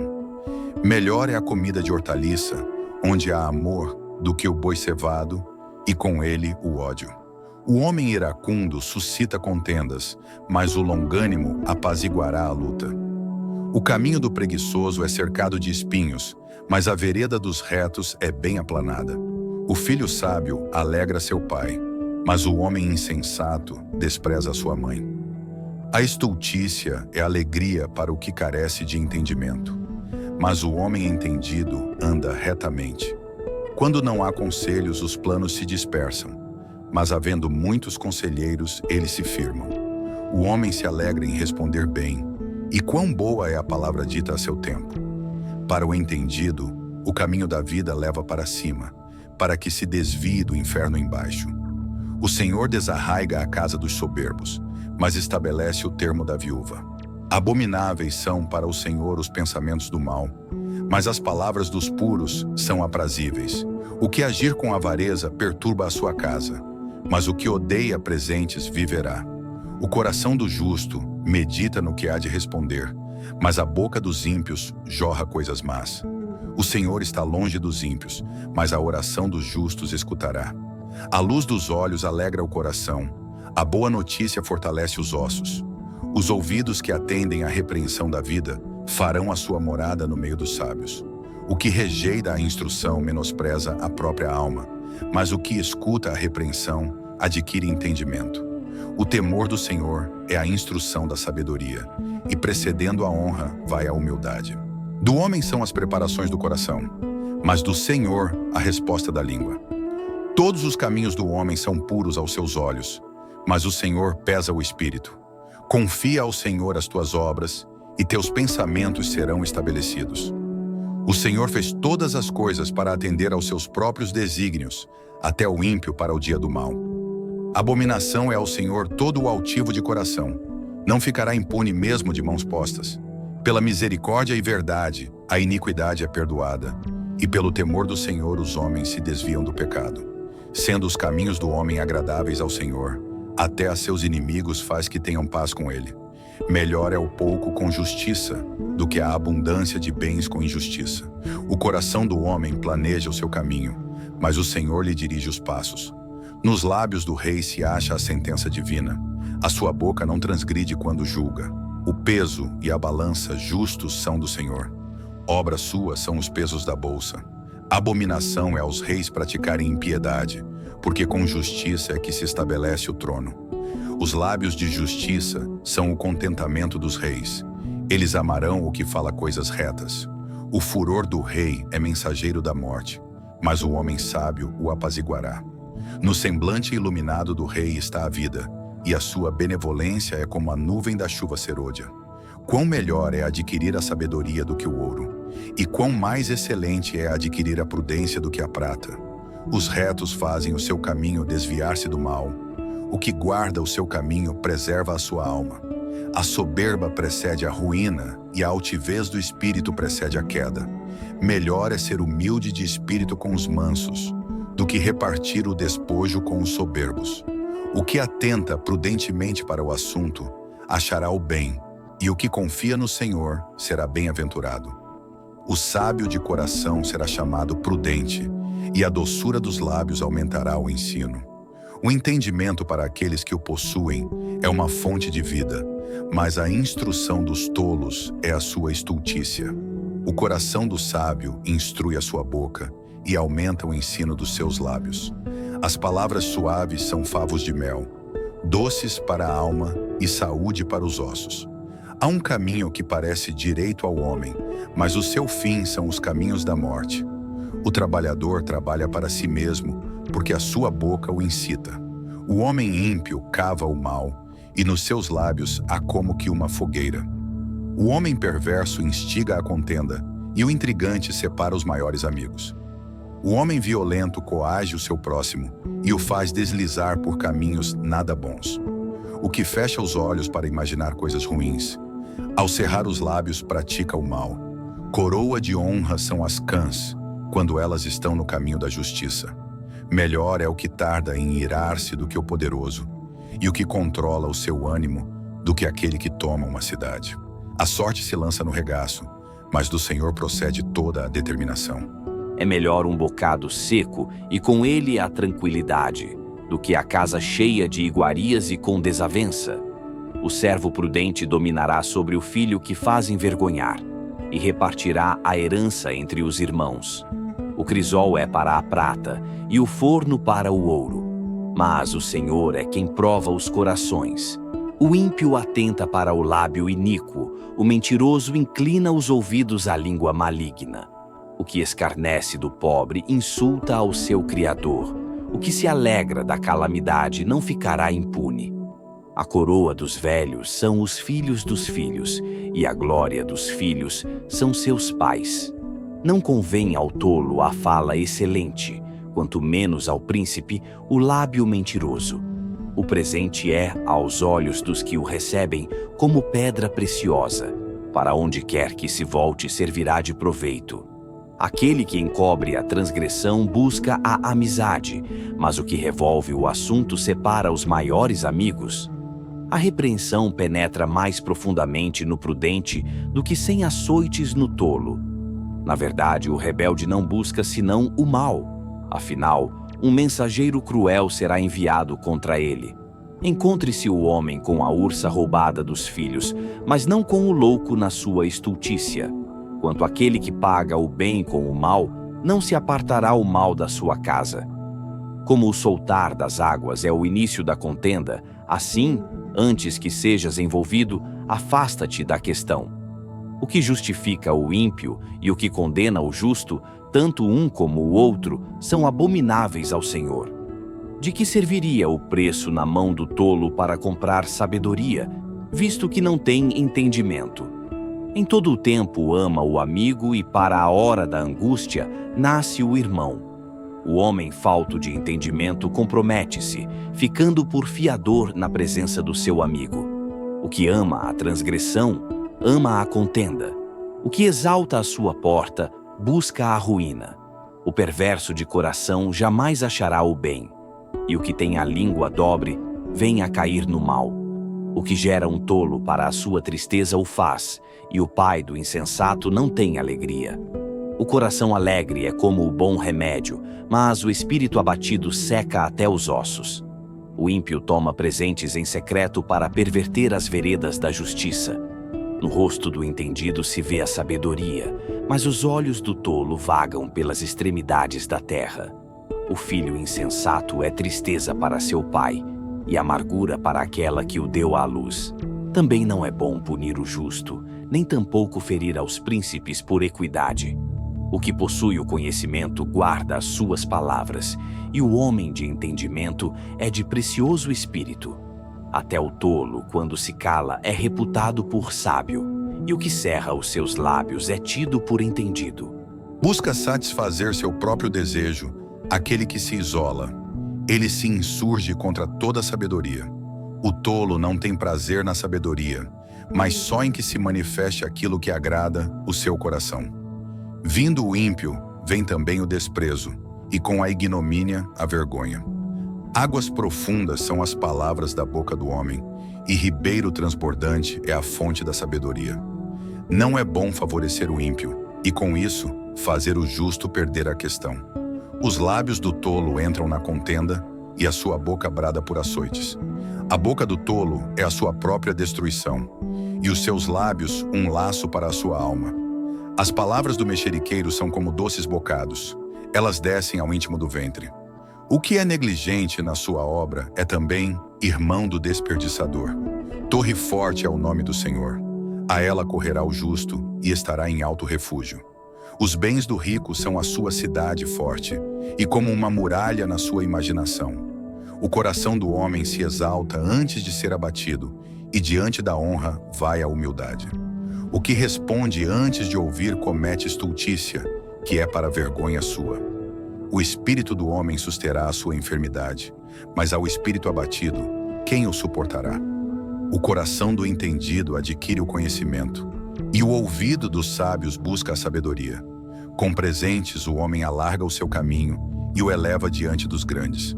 Melhor é a comida de hortaliça, onde há amor, do que o boi cevado, e com ele o ódio. O homem iracundo suscita contendas, mas o longânimo apaziguará a luta. O caminho do preguiçoso é cercado de espinhos, mas a vereda dos retos é bem aplanada. O filho sábio alegra seu pai, mas o homem insensato despreza sua mãe. A estultícia é alegria para o que carece de entendimento, mas o homem entendido anda retamente. Quando não há conselhos, os planos se dispersam, mas havendo muitos conselheiros, eles se firmam. O homem se alegra em responder bem, e quão boa é a palavra dita a seu tempo. Para o entendido, o caminho da vida leva para cima, para que se desvie do inferno embaixo. O Senhor desarraiga a casa dos soberbos, mas estabelece o termo da viúva. Abomináveis são para o Senhor os pensamentos do mal, mas as palavras dos puros são aprazíveis. O que agir com avareza perturba a sua casa, mas o que odeia presentes viverá. O coração do justo medita no que há de responder, mas a boca dos ímpios jorra coisas más. O Senhor está longe dos ímpios, mas a oração dos justos escutará. A luz dos olhos alegra o coração, a boa notícia fortalece os ossos. Os ouvidos que atendem à repreensão da vida farão a sua morada no meio dos sábios. O que rejeita a instrução menospreza a própria alma, mas o que escuta a repreensão adquire entendimento. O temor do Senhor é a instrução da sabedoria, e precedendo a honra vai a humildade. Do homem são as preparações do coração, mas do Senhor a resposta da língua. Todos os caminhos do homem são puros aos seus olhos, mas o Senhor pesa o espírito. Confia ao Senhor as tuas obras, e teus pensamentos serão estabelecidos. O Senhor fez todas as coisas para atender aos seus próprios desígnios, até o ímpio para o dia do mal. Abominação é ao Senhor todo o altivo de coração. Não ficará impune mesmo de mãos postas. Pela misericórdia e verdade, a iniquidade é perdoada, e pelo temor do Senhor os homens se desviam do pecado. Sendo os caminhos do homem agradáveis ao Senhor, até a seus inimigos faz que tenham paz com ele. Melhor é o pouco com justiça do que a abundância de bens com injustiça. O coração do homem planeja o seu caminho, mas o Senhor lhe dirige os passos. Nos lábios do rei se acha a sentença divina. A sua boca não transgride quando julga. O peso e a balança justos são do Senhor. Obras suas são os pesos da bolsa. Abominação é aos reis praticarem impiedade, porque com justiça é que se estabelece o trono. Os lábios de justiça são o contentamento dos reis. Eles amarão o que fala coisas retas. O furor do rei é mensageiro da morte, mas o homem sábio o apaziguará. No semblante iluminado do rei está a vida, e a sua benevolência é como a nuvem da chuva serôdia. Quão melhor é adquirir a sabedoria do que o ouro, e quão mais excelente é adquirir a prudência do que a prata. Os retos fazem o seu caminho desviar-se do mal. O que guarda o seu caminho preserva a sua alma. A soberba precede a ruína, e a altivez do espírito precede a queda. Melhor é ser humilde de espírito com os mansos, do que repartir o despojo com os soberbos. O que atenta prudentemente para o assunto, achará o bem, e o que confia no Senhor será bem-aventurado. O sábio de coração será chamado prudente, e a doçura dos lábios aumentará o ensino. O entendimento para aqueles que o possuem é uma fonte de vida, mas a instrução dos tolos é a sua estultícia. O coração do sábio instrui a sua boca e aumenta o ensino dos seus lábios. As palavras suaves são favos de mel, doces para a alma e saúde para os ossos. Há um caminho que parece direito ao homem, mas o seu fim são os caminhos da morte. O trabalhador trabalha para si mesmo, porque a sua boca o incita. O homem ímpio cava o mal, e nos seus lábios há como que uma fogueira. O homem perverso instiga a contenda, e o intrigante separa os maiores amigos. O homem violento coage o seu próximo, e o faz deslizar por caminhos nada bons. O que fecha os olhos para imaginar coisas ruins, ao cerrar os lábios pratica o mal. Coroa de honra são as cãs, quando elas estão no caminho da justiça. Melhor é o que tarda em irar-se do que o poderoso, e o que controla o seu ânimo do que aquele que toma uma cidade. A sorte se lança no regaço, mas do Senhor procede toda a determinação. É melhor um bocado seco e com ele a tranquilidade, do que a casa cheia de iguarias e com desavença. O servo prudente dominará sobre o filho que faz envergonhar, e repartirá a herança entre os irmãos. O crisol é para a prata, e o forno para o ouro. Mas o Senhor é quem prova os corações. O ímpio atenta para o lábio iníquo, o mentiroso inclina os ouvidos à língua maligna. O que escarnece do pobre insulta ao seu Criador. O que se alegra da calamidade não ficará impune. A coroa dos velhos são os filhos dos filhos, e a glória dos filhos são seus pais. Não convém ao tolo a fala excelente, quanto menos ao príncipe o lábio mentiroso. O presente é, aos olhos dos que o recebem, como pedra preciosa. Para onde quer que se volte, servirá de proveito. Aquele que encobre a transgressão busca a amizade, mas o que revolve o assunto separa os maiores amigos. A repreensão penetra mais profundamente no prudente do que 100 açoites no tolo. Na verdade, o rebelde não busca senão o mal. Afinal, um mensageiro cruel será enviado contra ele. Encontre-se o homem com a ursa roubada dos filhos, mas não com o louco na sua estultícia. Quanto àquele que paga o bem com o mal, não se apartará o mal da sua casa. Como o soltar das águas é o início da contenda, assim, antes que sejas envolvido, afasta-te da questão. O que justifica o ímpio e o que condena o justo, tanto um como o outro, são abomináveis ao Senhor. De que serviria o preço na mão do tolo para comprar sabedoria, visto que não tem entendimento? Em todo o tempo ama o amigo e para a hora da angústia nasce o irmão. O homem falto de entendimento compromete-se, ficando por fiador na presença do seu amigo. O que ama a transgressão, ama a contenda. O que exalta a sua porta, busca a ruína. O perverso de coração jamais achará o bem. E o que tem a língua dobre, vem a cair no mal. O que gera um tolo para a sua tristeza o faz, e o pai do insensato não tem alegria. O coração alegre é como o bom remédio, mas o espírito abatido seca até os ossos. O ímpio toma presentes em secreto para perverter as veredas da justiça. No rosto do entendido se vê a sabedoria, mas os olhos do tolo vagam pelas extremidades da terra. O filho insensato é tristeza para seu pai, e amargura para aquela que o deu à luz. Também não é bom punir o justo, nem tampouco ferir aos príncipes por equidade. O que possui o conhecimento guarda as suas palavras, e o homem de entendimento é de precioso espírito. Até o tolo, quando se cala, é reputado por sábio, e o que cerra os seus lábios é tido por entendido. Busca satisfazer seu próprio desejo, aquele que se isola. Ele se insurge contra toda sabedoria. O tolo não tem prazer na sabedoria, mas só em que se manifeste aquilo que agrada o seu coração. Vindo o ímpio, vem também o desprezo, e com a ignomínia, a vergonha. Águas profundas são as palavras da boca do homem, e ribeiro transbordante é a fonte da sabedoria. Não é bom favorecer o ímpio, e com isso, fazer o justo perder a questão. Os lábios do tolo entram na contenda, e a sua boca brada por açoites. A boca do tolo é a sua própria destruição, e os seus lábios um laço para a sua alma. As palavras do mexeriqueiro são como doces bocados, elas descem ao íntimo do ventre. O que é negligente na sua obra é também irmão do desperdiçador. Torre forte é o nome do Senhor. A ela correrá o justo e estará em alto refúgio. Os bens do rico são a sua cidade forte, e como uma muralha na sua imaginação. O coração do homem se exalta antes de ser abatido, e diante da honra vai a humildade. O que responde antes de ouvir comete estultícia, que é para vergonha sua. O espírito do homem susterá a sua enfermidade, mas ao espírito abatido, quem o suportará? O coração do entendido adquire o conhecimento, e o ouvido dos sábios busca a sabedoria. Com presentes o homem alarga o seu caminho e o eleva diante dos grandes.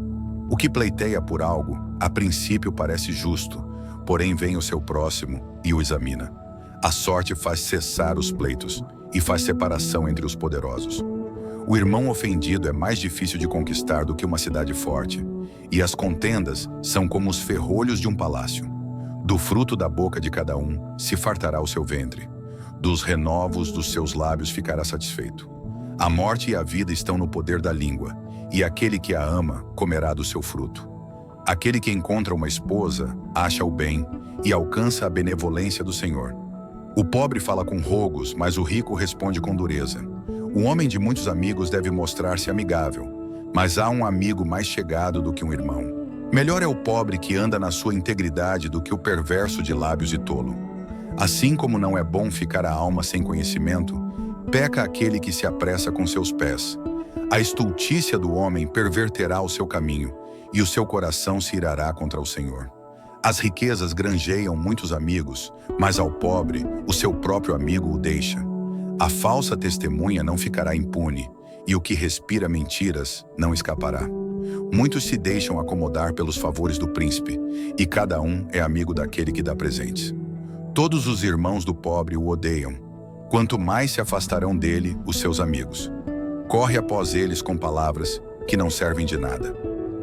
O que pleiteia por algo, a princípio parece justo, porém vem o seu próximo e o examina. A sorte faz cessar os pleitos e faz separação entre os poderosos. O irmão ofendido é mais difícil de conquistar do que uma cidade forte, e as contendas são como os ferrolhos de um palácio. Do fruto da boca de cada um se fartará o seu ventre, dos renovos dos seus lábios ficará satisfeito. A morte e a vida estão no poder da língua, e aquele que a ama comerá do seu fruto. Aquele que encontra uma esposa acha o bem e alcança a benevolência do Senhor. O pobre fala com rogos, mas o rico responde com dureza. O homem de muitos amigos deve mostrar-se amigável, mas há um amigo mais chegado do que um irmão. Melhor é o pobre que anda na sua integridade do que o perverso de lábios e tolo. Assim como não é bom ficar a alma sem conhecimento, peca aquele que se apressa com seus pés. A estultícia do homem perverterá o seu caminho, e o seu coração se irará contra o Senhor. As riquezas granjeiam muitos amigos, mas ao pobre, o seu próprio amigo o deixa. A falsa testemunha não ficará impune, e o que respira mentiras não escapará. Muitos se deixam acomodar pelos favores do príncipe, e cada um é amigo daquele que dá presentes. Todos os irmãos do pobre o odeiam. Quanto mais se afastarão dele os seus amigos. Corre após eles com palavras que não servem de nada.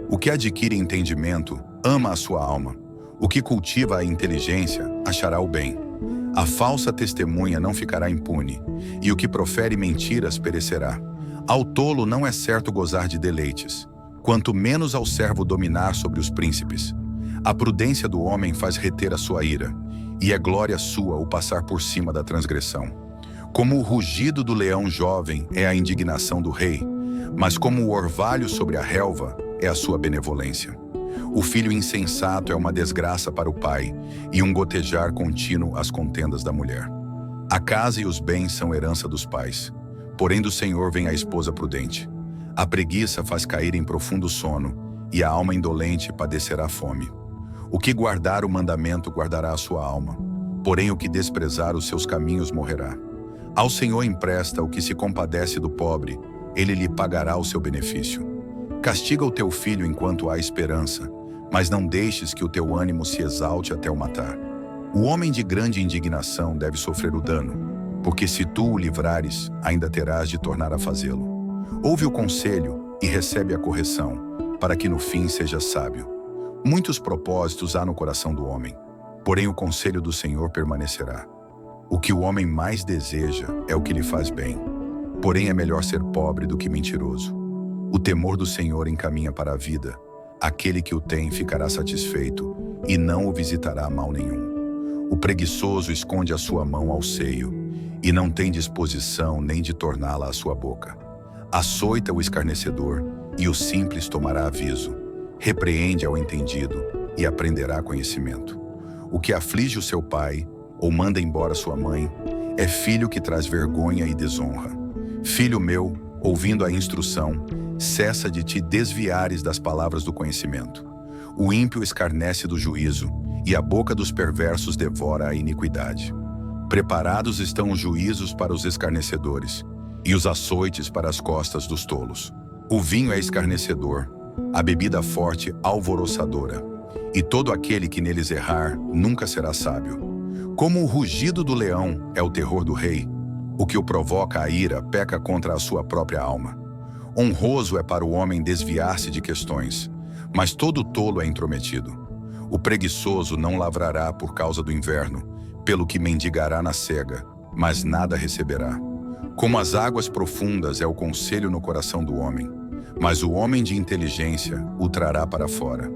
O que adquire entendimento ama a sua alma. O que cultiva a inteligência achará o bem. A falsa testemunha não ficará impune, e o que profere mentiras perecerá. Ao tolo não é certo gozar de deleites, quanto menos ao servo dominar sobre os príncipes. A prudência do homem faz reter a sua ira, e é glória sua o passar por cima da transgressão. Como o rugido do leão jovem é a indignação do rei, mas como o orvalho sobre a relva é a sua benevolência. O filho insensato é uma desgraça para o pai, e um gotejar contínuo às contendas da mulher. A casa e os bens são herança dos pais, porém do Senhor vem a esposa prudente. A preguiça faz cair em profundo sono, e a alma indolente padecerá fome. O que guardar o mandamento guardará a sua alma, porém o que desprezar os seus caminhos morrerá. Ao Senhor empresta o que se compadece do pobre, ele lhe pagará o seu benefício. Castiga o teu filho enquanto há esperança, mas não deixes que o teu ânimo se exalte até o matar. O homem de grande indignação deve sofrer o dano, porque se tu o livrares, ainda terás de tornar a fazê-lo. Ouve o conselho e recebe a correção, para que no fim seja sábio. Muitos propósitos há no coração do homem, porém o conselho do Senhor permanecerá. O que o homem mais deseja é o que lhe faz bem, porém é melhor ser pobre do que mentiroso. O temor do Senhor encaminha para a vida, aquele que o tem ficará satisfeito e não o visitará mal nenhum. O preguiçoso esconde a sua mão ao seio e não tem disposição nem de torná-la à sua boca. Açoita o escarnecedor e o simples tomará aviso. Repreende ao entendido e aprenderá conhecimento. O que aflige o seu pai ou manda embora sua mãe é filho que traz vergonha e desonra. Filho meu, ouvindo a instrução, cessa de te desviares das palavras do conhecimento. O ímpio escarnece do juízo, e a boca dos perversos devora a iniquidade. Preparados estão os juízos para os escarnecedores, e os açoites para as costas dos tolos. O vinho é escarnecedor, a bebida forte alvoroçadora, e todo aquele que neles errar nunca será sábio. Como o rugido do leão é o terror do rei, o que o provoca a ira peca contra a sua própria alma. Honroso é para o homem desviar-se de questões, mas todo tolo é intrometido. O preguiçoso não lavrará por causa do inverno, pelo que mendigará na cega, mas nada receberá. Como as águas profundas é o conselho no coração do homem, mas o homem de inteligência o trará para fora.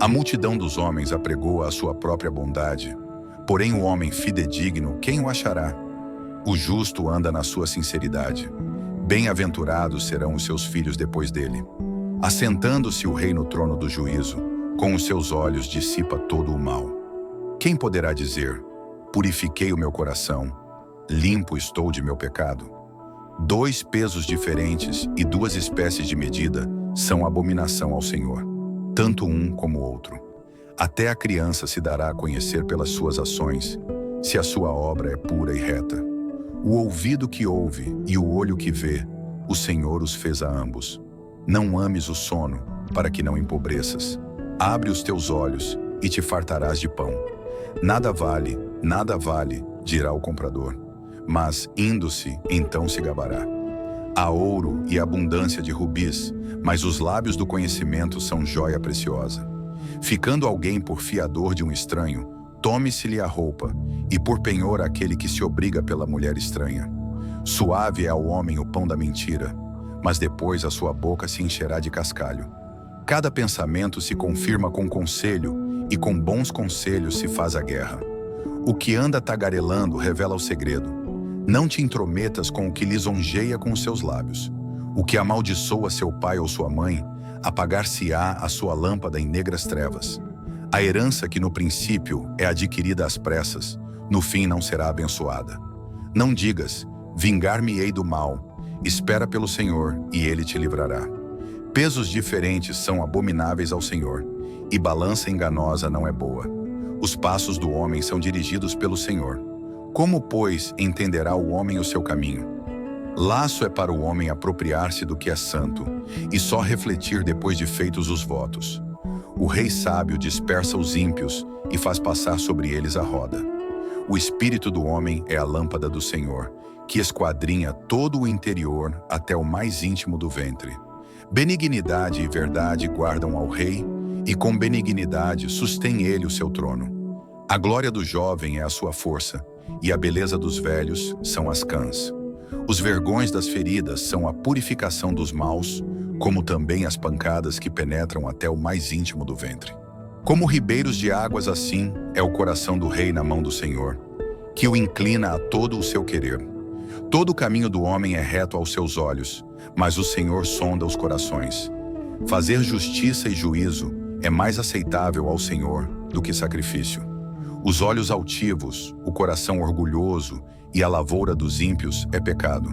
A multidão dos homens apregoa a sua própria bondade, porém o homem fidedigno, quem o achará? O justo anda na sua sinceridade. Bem-aventurados serão os seus filhos depois dele. Assentando-se o rei no trono do juízo, com os seus olhos dissipa todo o mal. Quem poderá dizer, purifiquei o meu coração, limpo estou de meu pecado? 2 pesos diferentes e 2 espécies de medida são abominação ao Senhor, tanto um como o outro. Até a criança se dará a conhecer pelas suas ações, se a sua obra é pura e reta. O ouvido que ouve e o olho que vê, o Senhor os fez a ambos. Não ames o sono, para que não empobreças. Abre os teus olhos e te fartarás de pão. Nada vale, dirá o comprador, mas indo-se, então se gabará. Há ouro e abundância de rubis, mas os lábios do conhecimento são joia preciosa. Ficando alguém por fiador de um estranho, tome-se-lhe a roupa, e por penhor aquele que se obriga pela mulher estranha. Suave é ao homem o pão da mentira, mas depois a sua boca se encherá de cascalho. Cada pensamento se confirma com conselho, e com bons conselhos se faz a guerra. O que anda tagarelando revela o segredo. Não te intrometas com o que lisonjeia com os seus lábios. O que amaldiçoa seu pai ou sua mãe, apagar-se-á a sua lâmpada em negras trevas. A herança que no princípio é adquirida às pressas, no fim não será abençoada. Não digas, vingar-me-ei do mal, Espera pelo Senhor, e Ele te livrará. Pesos diferentes são abomináveis ao Senhor, e balança enganosa não é boa. Os passos do homem são dirigidos pelo Senhor. Como, pois, entenderá o homem o seu caminho? Laço é para o homem apropriar-se do que é santo, e só refletir depois de feitos os votos. O rei sábio dispersa os ímpios e faz passar sobre eles a roda. O espírito do homem é a lâmpada do Senhor, que esquadrinha todo o interior até o mais íntimo do ventre. Benignidade e verdade guardam ao rei, e com benignidade sustém ele o seu trono. A glória do jovem é a sua força, e a beleza dos velhos são as cãs. Os vergões das feridas são a purificação dos maus, como também as pancadas que penetram até o mais íntimo do ventre. Como ribeiros de águas, assim é o coração do rei na mão do Senhor, que o inclina a todo o seu querer. Todo o caminho do homem é reto aos seus olhos, mas o Senhor sonda os corações. Fazer justiça e juízo é mais aceitável ao Senhor do que sacrifício. Os olhos altivos, o coração orgulhoso e a lavoura dos ímpios é pecado.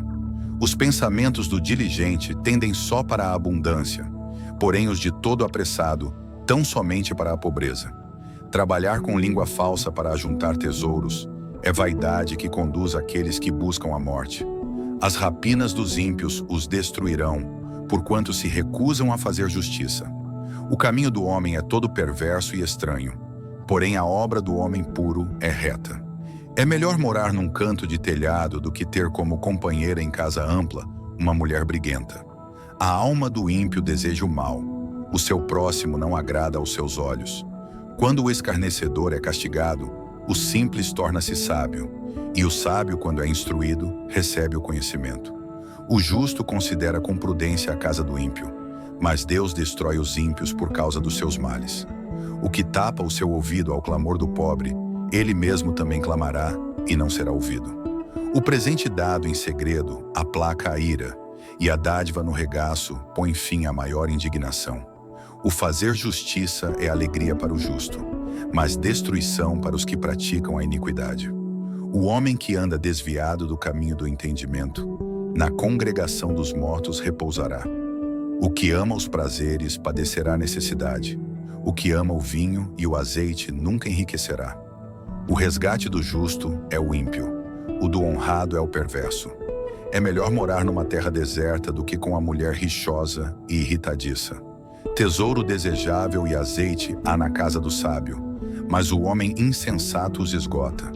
Os pensamentos do diligente tendem só para a abundância, porém os de todo apressado tão somente para a pobreza. Trabalhar com língua falsa para ajuntar tesouros é vaidade que conduz aqueles que buscam a morte. As rapinas dos ímpios os destruirão, porquanto se recusam a fazer justiça. O caminho do homem é todo perverso e estranho, porém a obra do homem puro é reta. É melhor morar num canto de telhado do que ter como companheira em casa ampla uma mulher briguenta. A alma do ímpio deseja o mal, o seu próximo não agrada aos seus olhos. Quando o escarnecedor é castigado, o simples torna-se sábio, e o sábio, quando é instruído, recebe o conhecimento. O justo considera com prudência a casa do ímpio, mas Deus destrói os ímpios por causa dos seus males. O que tapa o seu ouvido ao clamor do pobre, ele mesmo também clamará e não será ouvido. O presente dado em segredo aplaca a ira, e a dádiva no regaço põe fim à maior indignação. O fazer justiça é alegria para o justo, mas destruição para os que praticam a iniquidade. O homem que anda desviado do caminho do entendimento, na congregação dos mortos repousará. O que ama os prazeres padecerá necessidade. O que ama o vinho e o azeite nunca enriquecerá. O resgate do justo é o ímpio, o do honrado é o perverso. É melhor morar numa terra deserta do que com a mulher rixosa e irritadiça. Tesouro desejável e azeite há na casa do sábio, mas o homem insensato os esgota.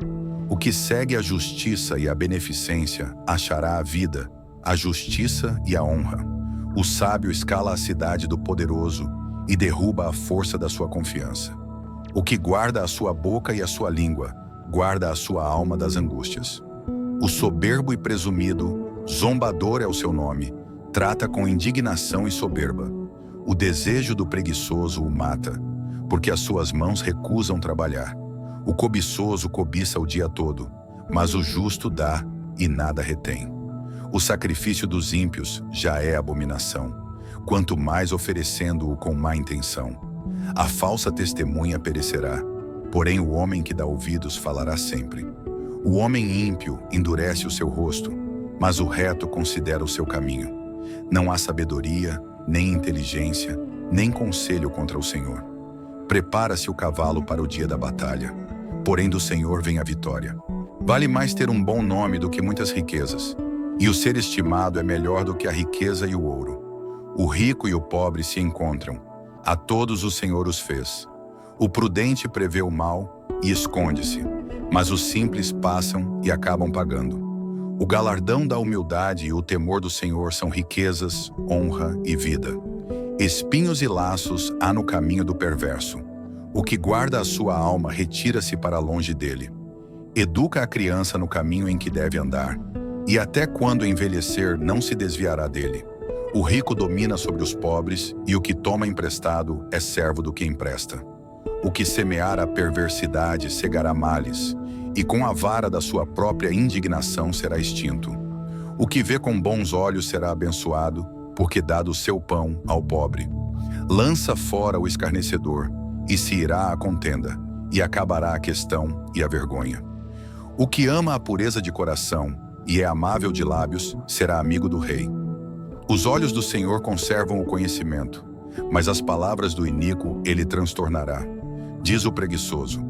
O que segue a justiça e a beneficência achará a vida, a justiça e a honra. O sábio escala a cidade do poderoso e derruba a força da sua confiança. O que guarda a sua boca e a sua língua, guarda a sua alma das angústias. O soberbo e presumido, zombador é o seu nome, trata com indignação e soberba. O desejo do preguiçoso o mata, porque as suas mãos recusam trabalhar. O cobiçoso cobiça o dia todo, mas o justo dá e nada retém. O sacrifício dos ímpios já é abominação, quanto mais oferecendo-o com má intenção. A falsa testemunha perecerá, porém o homem que dá ouvidos falará sempre. O homem ímpio endurece o seu rosto, mas o reto considera o seu caminho. Não há sabedoria, nem inteligência, nem conselho contra o Senhor. Prepara-se o cavalo para o dia da batalha, porém do Senhor vem a vitória. Vale mais ter um bom nome do que muitas riquezas, e o ser estimado é melhor do que a riqueza e o ouro. O rico e o pobre se encontram, a todos o Senhor os fez. O prudente prevê o mal e esconde-se, mas os simples passam e acabam pagando. O galardão da humildade e o temor do Senhor são riquezas, honra e vida. Espinhos e laços há no caminho do perverso. O que guarda a sua alma retira-se para longe dele. Educa a criança no caminho em que deve andar, e até quando envelhecer não se desviará dele. O rico domina sobre os pobres, e o que toma emprestado é servo do que empresta. O que semear a perversidade cegará males, e com a vara da sua própria indignação será extinto. O que vê com bons olhos será abençoado, porque dá do seu pão ao pobre. Lança fora o escarnecedor, e se irá a contenda, e acabará a questão e a vergonha. O que ama a pureza de coração, e é amável de lábios, será amigo do rei. Os olhos do Senhor conservam o conhecimento, mas as palavras do iníquo ele transtornará. Diz o preguiçoso: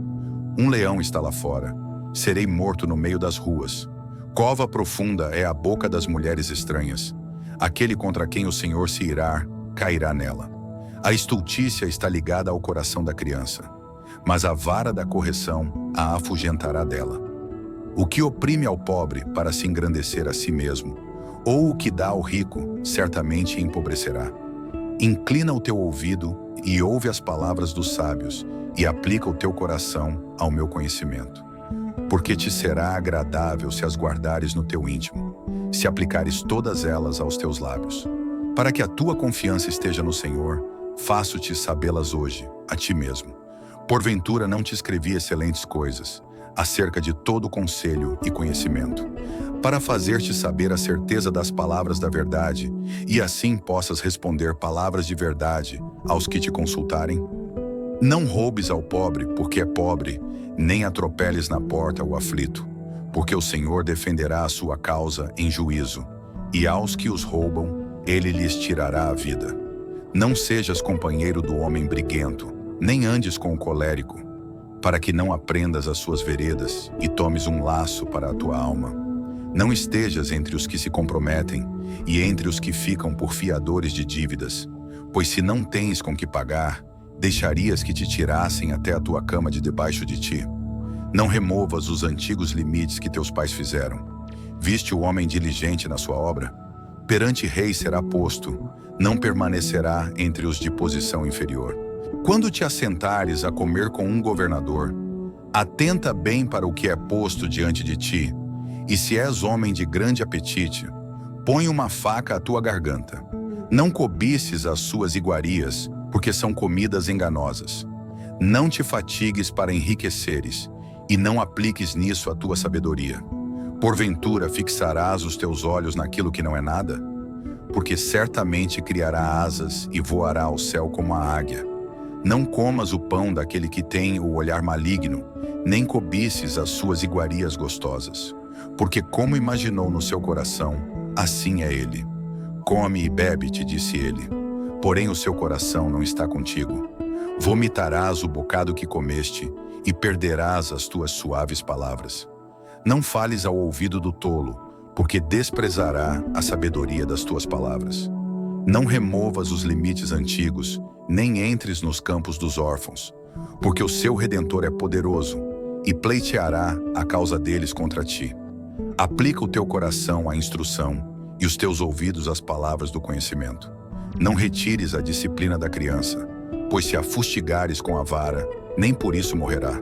um leão está lá fora, serei morto no meio das ruas. Cova profunda é a boca das mulheres estranhas. Aquele contra quem o Senhor se irá, cairá nela. A estultícia está ligada ao coração da criança, mas a vara da correção a afugentará dela. O que oprime ao pobre para se engrandecer a si mesmo, ou o que dá ao rico, certamente empobrecerá. Inclina o teu ouvido e ouve as palavras dos sábios, e aplica o teu coração ao meu conhecimento. Porque te será agradável se as guardares no teu íntimo, se aplicares todas elas aos teus lábios. Para que a tua confiança esteja no Senhor, faço-te sabê-las hoje, a ti mesmo. Porventura não te escrevi excelentes coisas, acerca de todo conselho e conhecimento, para fazer-te saber a certeza das palavras da verdade, e assim possas responder palavras de verdade aos que te consultarem? Não roubes ao pobre, porque é pobre, nem atropeles na porta o aflito, porque o Senhor defenderá a sua causa em juízo, e aos que os roubam, ele lhes tirará a vida. Não sejas companheiro do homem briguento, nem andes com o colérico, para que não aprendas as suas veredas e tomes um laço para a tua alma. Não estejas entre os que se comprometem e entre os que ficam por fiadores de dívidas, pois se não tens com que pagar, deixarias que te tirassem até a tua cama de debaixo de ti. Não removas os antigos limites que teus pais fizeram. Viste o homem diligente na sua obra? Perante rei será posto, não permanecerá entre os de posição inferior. Quando te assentares a comer com um governador, atenta bem para o que é posto diante de ti, e se és homem de grande apetite, põe uma faca à tua garganta. Não cobices as suas iguarias, porque são comidas enganosas. Não te fatigues para enriqueceres, e não apliques nisso a tua sabedoria. Porventura fixarás os teus olhos naquilo que não é nada? Porque certamente criará asas e voará ao céu como a águia. Não comas o pão daquele que tem o olhar maligno, nem cobices as suas iguarias gostosas. Porque como imaginou no seu coração, assim é ele. Come e bebe, te disse ele. Porém o seu coração não está contigo. Vomitarás o bocado que comeste e perderás as tuas suaves palavras. Não fales ao ouvido do tolo, porque desprezará a sabedoria das tuas palavras. Não removas os limites antigos, nem entres nos campos dos órfãos, porque o seu Redentor é poderoso e pleiteará a causa deles contra ti. Aplica o teu coração à instrução e os teus ouvidos às palavras do conhecimento. Não retires a disciplina da criança, pois se a fustigares com a vara, nem por isso morrerá.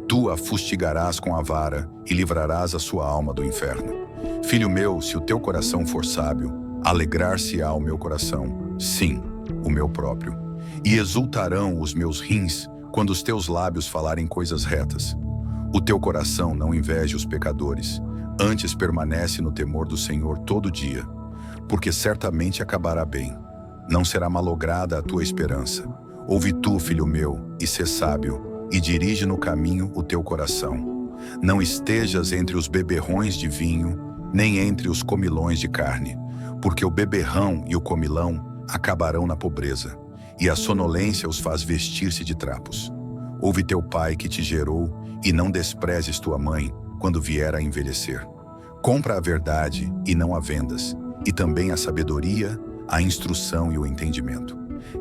Tu a fustigarás com a vara e livrarás a sua alma do inferno. Filho meu, se o teu coração for sábio, alegrar-se-á o meu coração, sim, o meu próprio. E exultarão os meus rins quando os teus lábios falarem coisas retas. O teu coração não inveje os pecadores, antes permanece no temor do Senhor todo dia, porque certamente acabará bem. Não será malograda a tua esperança. Ouve tu, filho meu, e sê sábio, e dirige no caminho o teu coração. Não estejas entre os beberrões de vinho, nem entre os comilões de carne, porque o beberrão e o comilão acabarão na pobreza, e a sonolência os faz vestir-se de trapos. Ouve teu pai que te gerou, e não desprezes tua mãe quando vier a envelhecer. Compra a verdade e não a vendas, e também a sabedoria, a instrução e o entendimento.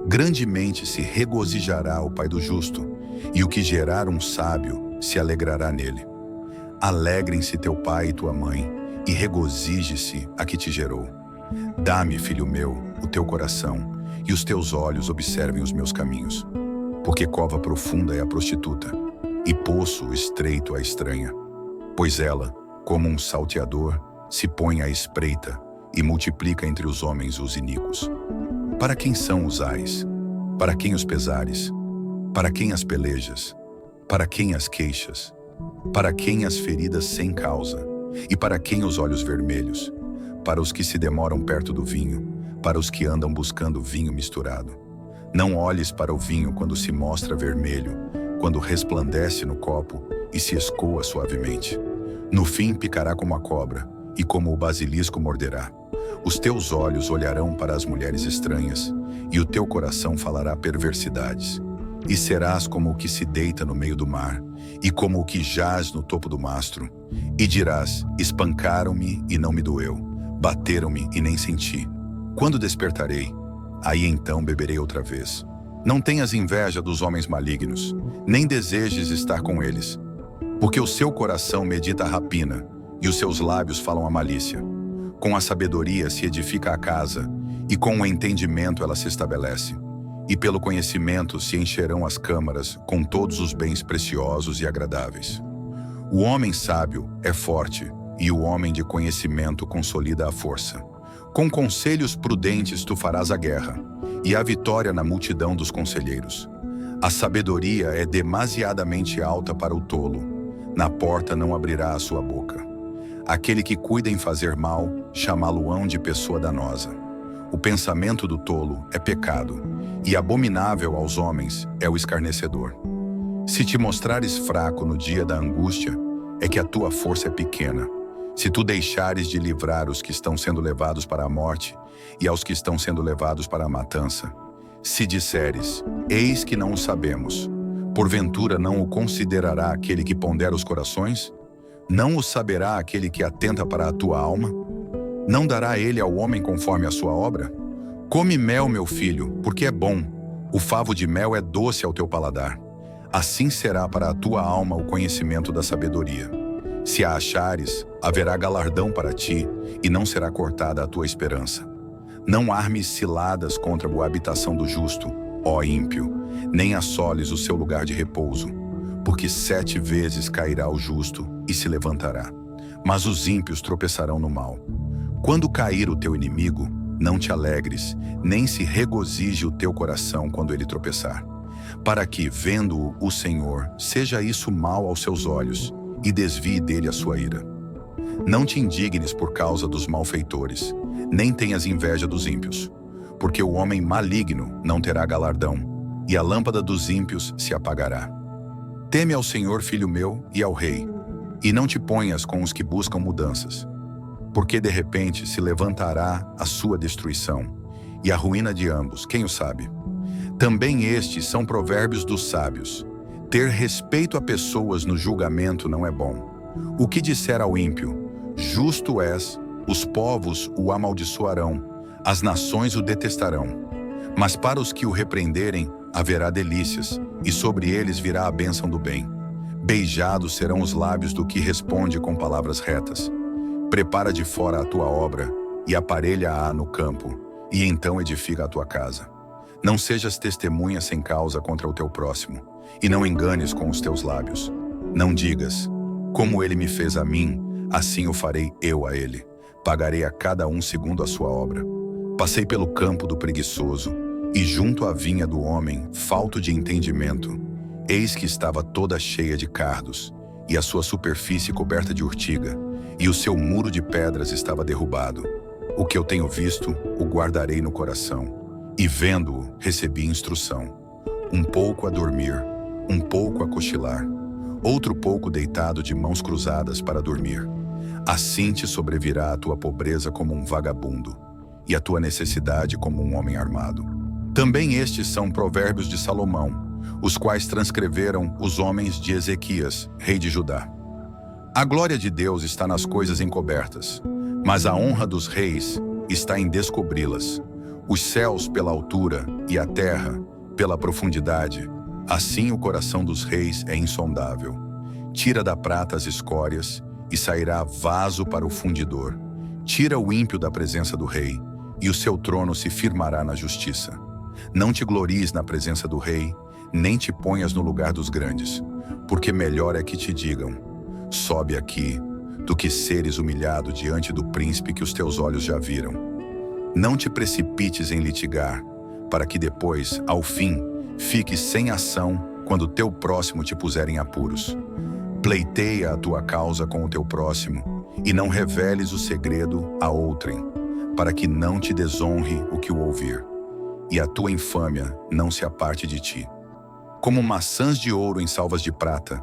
Grandemente se regozijará o pai do justo, e o que gerar um sábio se alegrará nele. Alegrem-se teu pai e tua mãe, e regozije-se a que te gerou. Dá-me, filho meu, o teu coração, e os teus olhos observem os meus caminhos. Porque cova profunda é a prostituta, e poço estreito a estranha. Pois ela, como um salteador, se põe à espreita, e multiplica entre os homens os iníquos. Para quem são os ais? Para quem os pesares? Para quem as pelejas? Para quem as queixas? Para quem as feridas sem causa? E para quem os olhos vermelhos? Para os que se demoram perto do vinho, para os que andam buscando vinho misturado. Não olhes para o vinho quando se mostra vermelho, quando resplandece no copo e se escoa suavemente. No fim picará como a cobra, e como o basilisco morderá. Os teus olhos olharão para as mulheres estranhas, e o teu coração falará perversidades. E serás como o que se deita no meio do mar, e como o que jaz no topo do mastro. E dirás: espancaram-me e não me doeu, bateram-me e nem senti. Quando despertarei, aí então beberei outra vez. Não tenhas inveja dos homens malignos, nem desejes estar com eles, porque o seu coração medita a rapina, e os seus lábios falam a malícia. Com a sabedoria se edifica a casa, e com o entendimento ela se estabelece. E pelo conhecimento se encherão as câmaras com todos os bens preciosos e agradáveis. O homem sábio é forte, e o homem de conhecimento consolida a força. Com conselhos prudentes tu farás a guerra, e a vitória na multidão dos conselheiros. A sabedoria é demasiadamente alta para o tolo, na porta não abrirá a sua boca. Aquele que cuida em fazer mal, chamá-lo-ão de pessoa danosa. O pensamento do tolo é pecado, e abominável aos homens é o escarnecedor. Se te mostrares fraco no dia da angústia, é que a tua força é pequena. Se tu deixares de livrar os que estão sendo levados para a morte, e aos que estão sendo levados para a matança, se disseres: eis que não o sabemos, porventura não o considerará aquele que pondera os corações? Não o saberá aquele que atenta para a tua alma? Não dará ele ao homem conforme a sua obra? Come mel, meu filho, porque é bom. O favo de mel é doce ao teu paladar. Assim será para a tua alma o conhecimento da sabedoria. Se a achares, haverá galardão para ti, e não será cortada a tua esperança. Não armes ciladas contra a habitação do justo, ó ímpio, nem assoles o seu lugar de repouso, porque 7 vezes cairá o justo e se levantará, mas os ímpios tropeçarão no mal. Quando cair o teu inimigo, não te alegres, nem se regozije o teu coração quando ele tropeçar, para que, vendo-o o Senhor, seja isso mal aos seus olhos, e desvie dele a sua ira. Não te indignes por causa dos malfeitores, nem tenhas inveja dos ímpios, porque o homem maligno não terá galardão, e a lâmpada dos ímpios se apagará. Teme ao Senhor, filho meu, e ao rei, e não te ponhas com os que buscam mudanças, porque de repente se levantará a sua destruição, e a ruína de ambos, quem o sabe? Também estes são provérbios dos sábios: ter respeito a pessoas no julgamento não é bom. O que disser ao ímpio: justo és, os povos o amaldiçoarão, as nações o detestarão. Mas para os que o repreenderem, haverá delícias, e sobre eles virá a bênção do bem. Beijados serão os lábios do que responde com palavras retas. Prepara de fora a tua obra, e aparelha-a no campo, e então edifica a tua casa. Não sejas testemunha sem causa contra o teu próximo, e não enganes com os teus lábios. Não digas: como ele me fez a mim, assim o farei eu a ele. Pagarei a cada um segundo a sua obra. Passei pelo campo do preguiçoso, e junto à vinha do homem, falto de entendimento. Eis que estava toda cheia de cardos, e a sua superfície coberta de urtiga, e o seu muro de pedras estava derrubado. O que eu tenho visto, o guardarei no coração, e vendo-o, recebi instrução. Um pouco a dormir, um pouco a cochilar, outro pouco deitado de mãos cruzadas para dormir. Assim te sobrevirá a tua pobreza como um vagabundo, e a tua necessidade como um homem armado. Também estes são provérbios de Salomão, os quais transcreveram os homens de Ezequias, rei de Judá. A glória de Deus está nas coisas encobertas, mas a honra dos reis está em descobri-las. Os céus pela altura e a terra pela profundidade, assim o coração dos reis é insondável. Tira da prata as escórias, e sairá vaso para o fundidor. Tira o ímpio da presença do rei, e o seu trono se firmará na justiça. Não te glories na presença do rei, nem te ponhas no lugar dos grandes, porque melhor é que te digam: sobe aqui, do que seres humilhado diante do príncipe que os teus olhos já viram. Não te precipites em litigar, para que depois, ao fim, fiques sem ação quando teu próximo te puser em apuros. Pleiteia a tua causa com o teu próximo, e não reveles o segredo a outrem, para que não te desonre o que o ouvir, e a tua infâmia não se aparte de ti. Como maçãs de ouro em salvas de prata,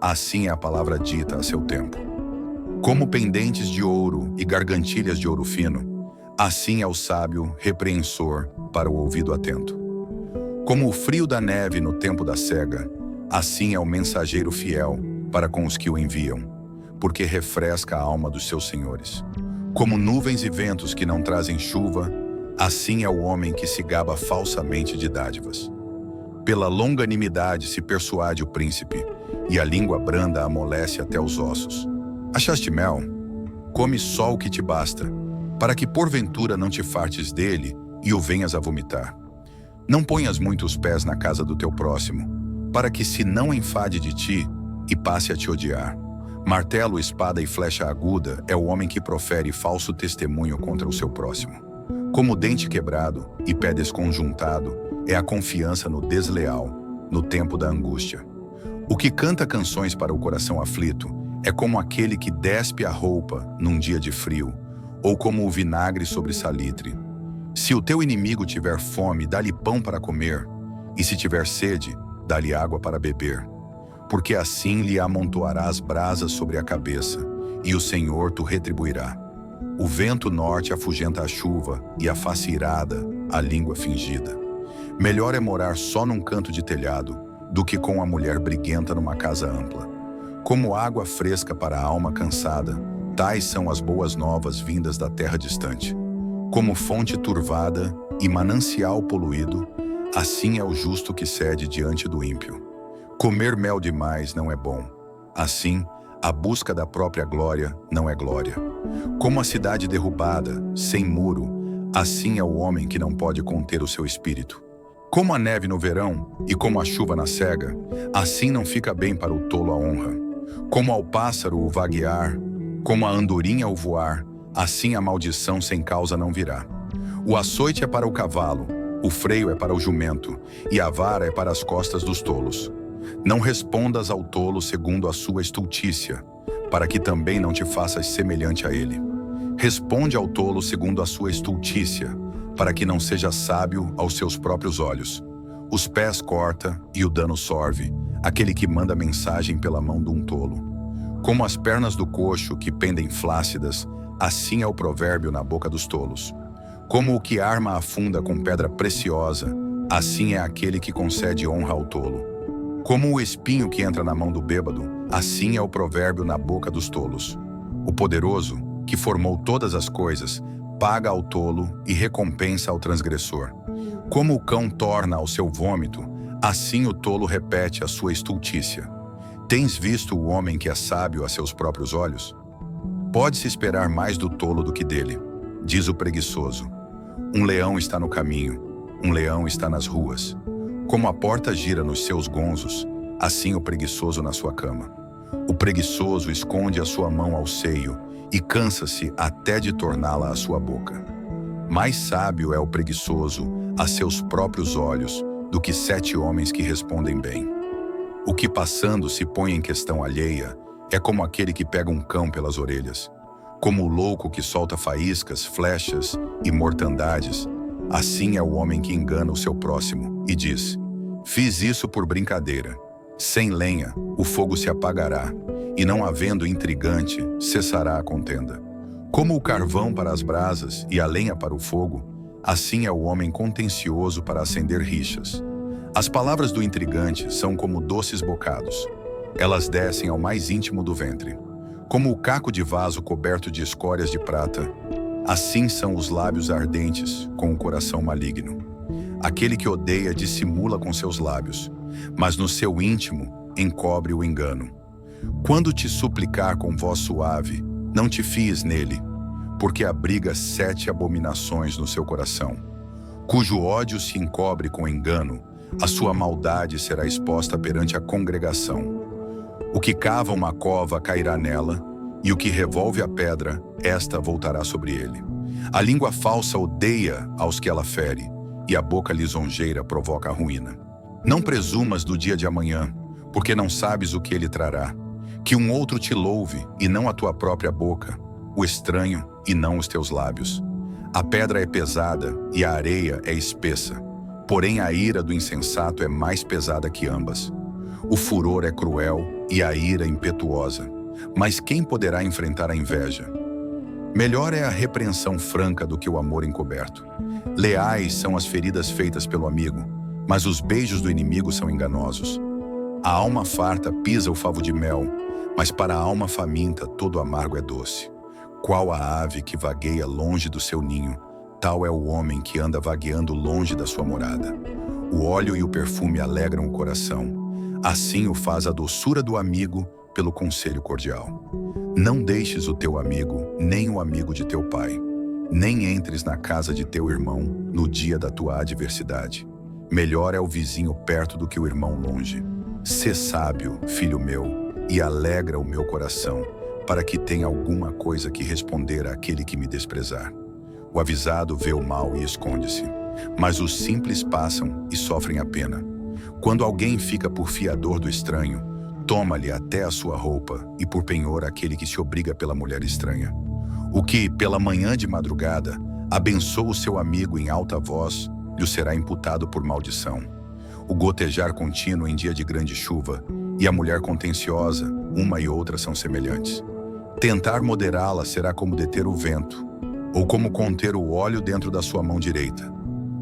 assim é a palavra dita a seu tempo. Como pendentes de ouro e gargantilhas de ouro fino, assim é o sábio repreensor para o ouvido atento. Como o frio da neve no tempo da cega, assim é o mensageiro fiel para com os que o enviam, porque refresca a alma dos seus senhores. Como nuvens e ventos que não trazem chuva, assim é o homem que se gaba falsamente de dádivas. Pela longanimidade se persuade o príncipe, e a língua branda amolece até os ossos. Achaste mel? Come só o que te basta, para que porventura não te fartes dele e o venhas a vomitar. Não ponhas muitos pés na casa do teu próximo, para que se não enfade de ti e passe a te odiar. Martelo, espada e flecha aguda é o homem que profere falso testemunho contra o seu próximo. Como dente quebrado e pé desconjuntado é a confiança no desleal, no tempo da angústia. O que canta canções para o coração aflito é como aquele que despe a roupa num dia de frio, ou como o vinagre sobre salitre. Se o teu inimigo tiver fome, dá-lhe pão para comer, e se tiver sede, dá-lhe água para beber. Porque assim lhe amontoarás brasas sobre a cabeça, e o Senhor tu retribuirá. O vento norte afugenta a chuva, e a face irada, a língua fingida. Melhor é morar só num canto de telhado, do que com a mulher briguenta numa casa ampla. Como água fresca para a alma cansada, tais são as boas novas vindas da terra distante. Como fonte turvada e manancial poluído, assim é o justo que cede diante do ímpio. Comer mel demais não é bom. Assim, a busca da própria glória não é glória. Como a cidade derrubada, sem muro, assim é o homem que não pode conter o seu espírito. Como a neve no verão e como a chuva na cega, assim não fica bem para o tolo a honra. Como ao pássaro o vaguear, como a andorinha o voar, assim a maldição sem causa não virá. O açoite é para o cavalo, o freio é para o jumento, e a vara é para as costas dos tolos. Não respondas ao tolo segundo a sua estultícia, para que também não te faças semelhante a ele. Responde ao tolo segundo a sua estultícia, para que não seja sábio aos seus próprios olhos. Os pés corta e o dano sorve, aquele que manda mensagem pela mão de um tolo. Como as pernas do coxo que pendem flácidas, assim é o provérbio na boca dos tolos. Como o que arma a funda com pedra preciosa, assim é aquele que concede honra ao tolo. Como o espinho que entra na mão do bêbado, assim é o provérbio na boca dos tolos. O poderoso, que formou todas as coisas, paga ao tolo e recompensa ao transgressor. Como o cão torna ao seu vômito, assim o tolo repete a sua estultícia. Tens visto o homem que é sábio a seus próprios olhos? Pode-se esperar mais do tolo do que dele, diz o preguiçoso. Um leão está no caminho, um leão está nas ruas. Como a porta gira nos seus gonzos, assim o preguiçoso na sua cama. O preguiçoso esconde a sua mão ao seio e cansa-se até de torná-la à sua boca. Mais sábio é o preguiçoso a seus próprios olhos do que 7 homens que respondem bem. O que passando se põe em questão alheia é como aquele que pega um cão pelas orelhas. Como o louco que solta faíscas, flechas e mortandades, assim é o homem que engana o seu próximo e diz: fiz isso por brincadeira. Sem lenha, o fogo se apagará, e não havendo intrigante, cessará a contenda. Como o carvão para as brasas e a lenha para o fogo, assim é o homem contencioso para acender rixas. As palavras do intrigante são como doces bocados. Elas descem ao mais íntimo do ventre. Como o caco de vaso coberto de escórias de prata, assim são os lábios ardentes com o coração maligno. Aquele que odeia dissimula com seus lábios, mas no seu íntimo encobre o engano. Quando te suplicar com voz suave, não te fies nele, porque abriga 7 abominações no seu coração. Cujo ódio se encobre com engano, a sua maldade será exposta perante a congregação. O que cava uma cova cairá nela, e o que revolve a pedra, esta voltará sobre ele. A língua falsa odeia aos que ela fere, e a boca lisonjeira provoca a ruína. Não presumas do dia de amanhã, porque não sabes o que ele trará. Que um outro te louve, e não a tua própria boca, o estranho, e não os teus lábios. A pedra é pesada, e a areia é espessa, porém a ira do insensato é mais pesada que ambas. O furor é cruel, e a ira impetuosa, Mas quem poderá enfrentar a inveja? Melhor é a repreensão franca do que o amor encoberto. Leais são as feridas feitas pelo amigo, mas os beijos do inimigo são enganosos. A alma farta pisa o favo de mel, mas para a alma faminta todo amargo é doce. Qual a ave que vagueia longe do seu ninho, tal é o homem que anda vagueando longe da sua morada. O óleo e o perfume alegram o coração, assim o faz a doçura do amigo pelo conselho cordial. Não deixes o teu amigo, nem o amigo de teu pai, nem entres na casa de teu irmão no dia da tua adversidade. Melhor é o vizinho perto do que o irmão longe. Sê sábio, filho meu, e alegra o meu coração, para que tenha alguma coisa que responder àquele que me desprezar. O avisado vê o mal e esconde-se, mas os simples passam e sofrem a pena. Quando alguém fica por fiador do estranho, toma-lhe até a sua roupa e por penhor aquele que se obriga pela mulher estranha. O que, pela manhã de madrugada, abençoa o seu amigo em alta voz, lhe será imputado por maldição. O gotejar contínuo em dia de grande chuva e a mulher contenciosa, uma e outra são semelhantes. Tentar moderá-la será como deter o vento, ou como conter o óleo dentro da sua mão direita.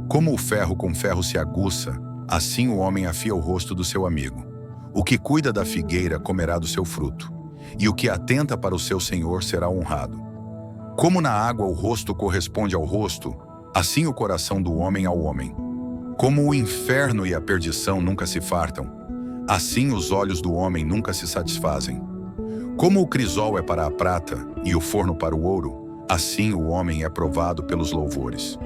Como o ferro com ferro se aguça, assim o homem afia o rosto do seu amigo. O que cuida da figueira comerá do seu fruto, e o que atenta para o seu senhor será honrado. Como na água o rosto corresponde ao rosto, assim o coração do homem ao homem. Como o inferno e a perdição nunca se fartam, assim os olhos do homem nunca se satisfazem. Como o crisol é para a prata e o forno para o ouro, assim o homem é provado pelos louvores.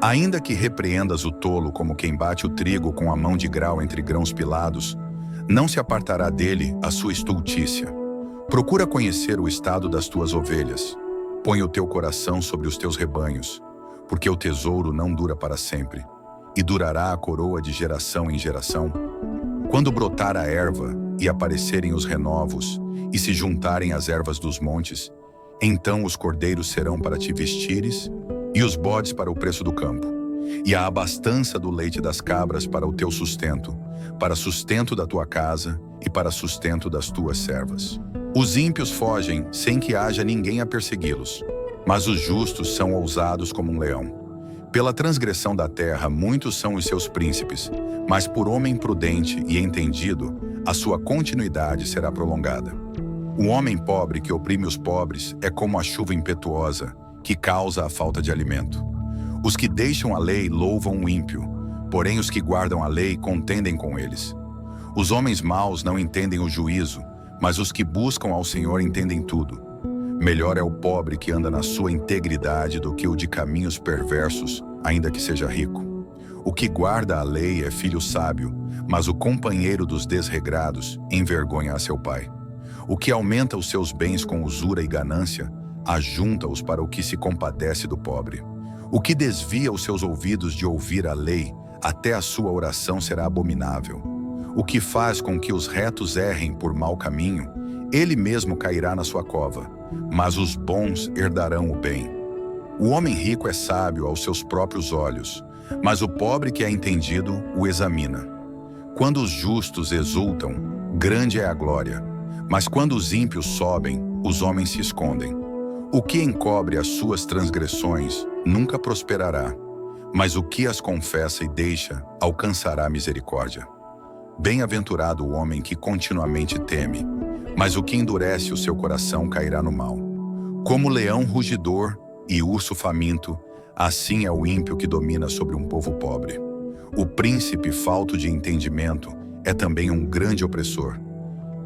Ainda que repreendas o tolo como quem bate o trigo com a mão de grau entre grãos pilados, não se apartará dele a sua estultícia. Procura conhecer o estado das tuas ovelhas. Põe o teu coração sobre os teus rebanhos, porque o tesouro não dura para sempre, e durará a coroa de geração em geração. Quando brotar a erva e aparecerem os renovos, e se juntarem as ervas dos montes, então os cordeiros serão para te vestires, e os bodes para o preço do campo, e a abastança do leite das cabras para o teu sustento, para sustento da tua casa e para sustento das tuas servas. Os ímpios fogem sem que haja ninguém a persegui-los, mas os justos são ousados como um leão. Pela transgressão da terra muitos são os seus príncipes, mas por homem prudente e entendido, a sua continuidade será prolongada. O homem pobre que oprime os pobres é como a chuva impetuosa, que causa a falta de alimento. Os que deixam a lei louvam o ímpio, porém os que guardam a lei contendem com eles. Os homens maus não entendem o juízo, mas os que buscam ao Senhor entendem tudo. Melhor é o pobre que anda na sua integridade do que o de caminhos perversos, ainda que seja rico. O que guarda a lei é filho sábio, mas o companheiro dos desregrados envergonha a seu pai. O que aumenta os seus bens com usura e ganância, ajunta-os para o que se compadece do pobre. O que desvia os seus ouvidos de ouvir a lei, até a sua oração será abominável. O que faz com que os retos errem por mau caminho, ele mesmo cairá na sua cova, mas os bons herdarão o bem. O homem rico é sábio aos seus próprios olhos, mas o pobre que é entendido o examina. Quando os justos exultam, grande é a glória, mas quando os ímpios sobem, os homens se escondem. O que encobre as suas transgressões nunca prosperará, mas o que as confessa e deixa alcançará misericórdia. Bem-aventurado o homem que continuamente teme, mas o que endurece o seu coração cairá no mal. Como leão rugidor e urso faminto, assim é o ímpio que domina sobre um povo pobre. O príncipe falto de entendimento é também um grande opressor,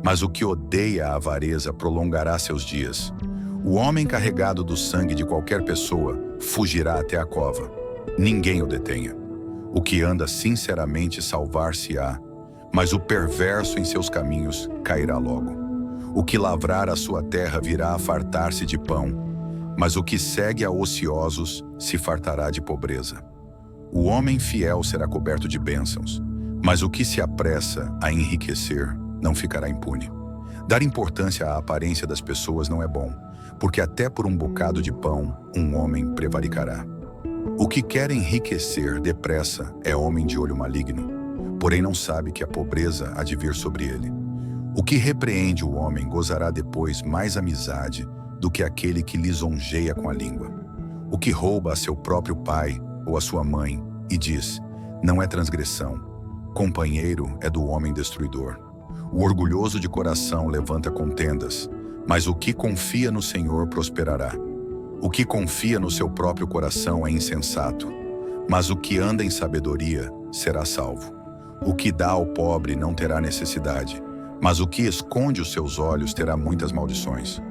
mas o que odeia a avareza prolongará seus dias. O homem carregado do sangue de qualquer pessoa fugirá até a cova. Ninguém o detenha. O que anda sinceramente salvar-se-á, mas o perverso em seus caminhos cairá logo. O que lavrar a sua terra virá a fartar-se de pão, mas o que segue a ociosos se fartará de pobreza. O homem fiel será coberto de bênçãos, mas o que se apressa a enriquecer não ficará impune. Dar importância à aparência das pessoas não é bom, porque até por um bocado de pão um homem prevaricará. O que quer enriquecer depressa é homem de olho maligno, porém não sabe que a pobreza há de vir sobre ele. O que repreende o homem gozará depois mais amizade do que aquele que lisonjeia com a língua. O que rouba a seu próprio pai ou a sua mãe e diz, não é transgressão, companheiro é do homem destruidor. O orgulhoso de coração levanta contendas, mas o que confia no Senhor prosperará. O que confia no seu próprio coração é insensato, mas o que anda em sabedoria será salvo. O que dá ao pobre não terá necessidade, mas o que esconde os seus olhos terá muitas maldições.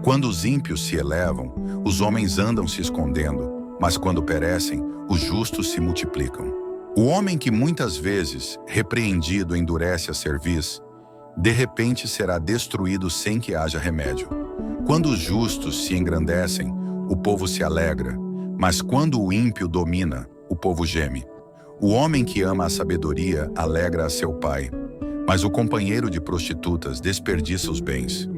Quando os ímpios se elevam, os homens andam se escondendo, mas quando perecem, os justos se multiplicam. O homem que muitas vezes, repreendido, endurece a cerviz, de repente será destruído sem que haja remédio. Quando os justos se engrandecem, o povo se alegra, mas quando o ímpio domina, o povo geme. O homem que ama a sabedoria alegra a seu pai, mas o companheiro de prostitutas desperdiça os bens.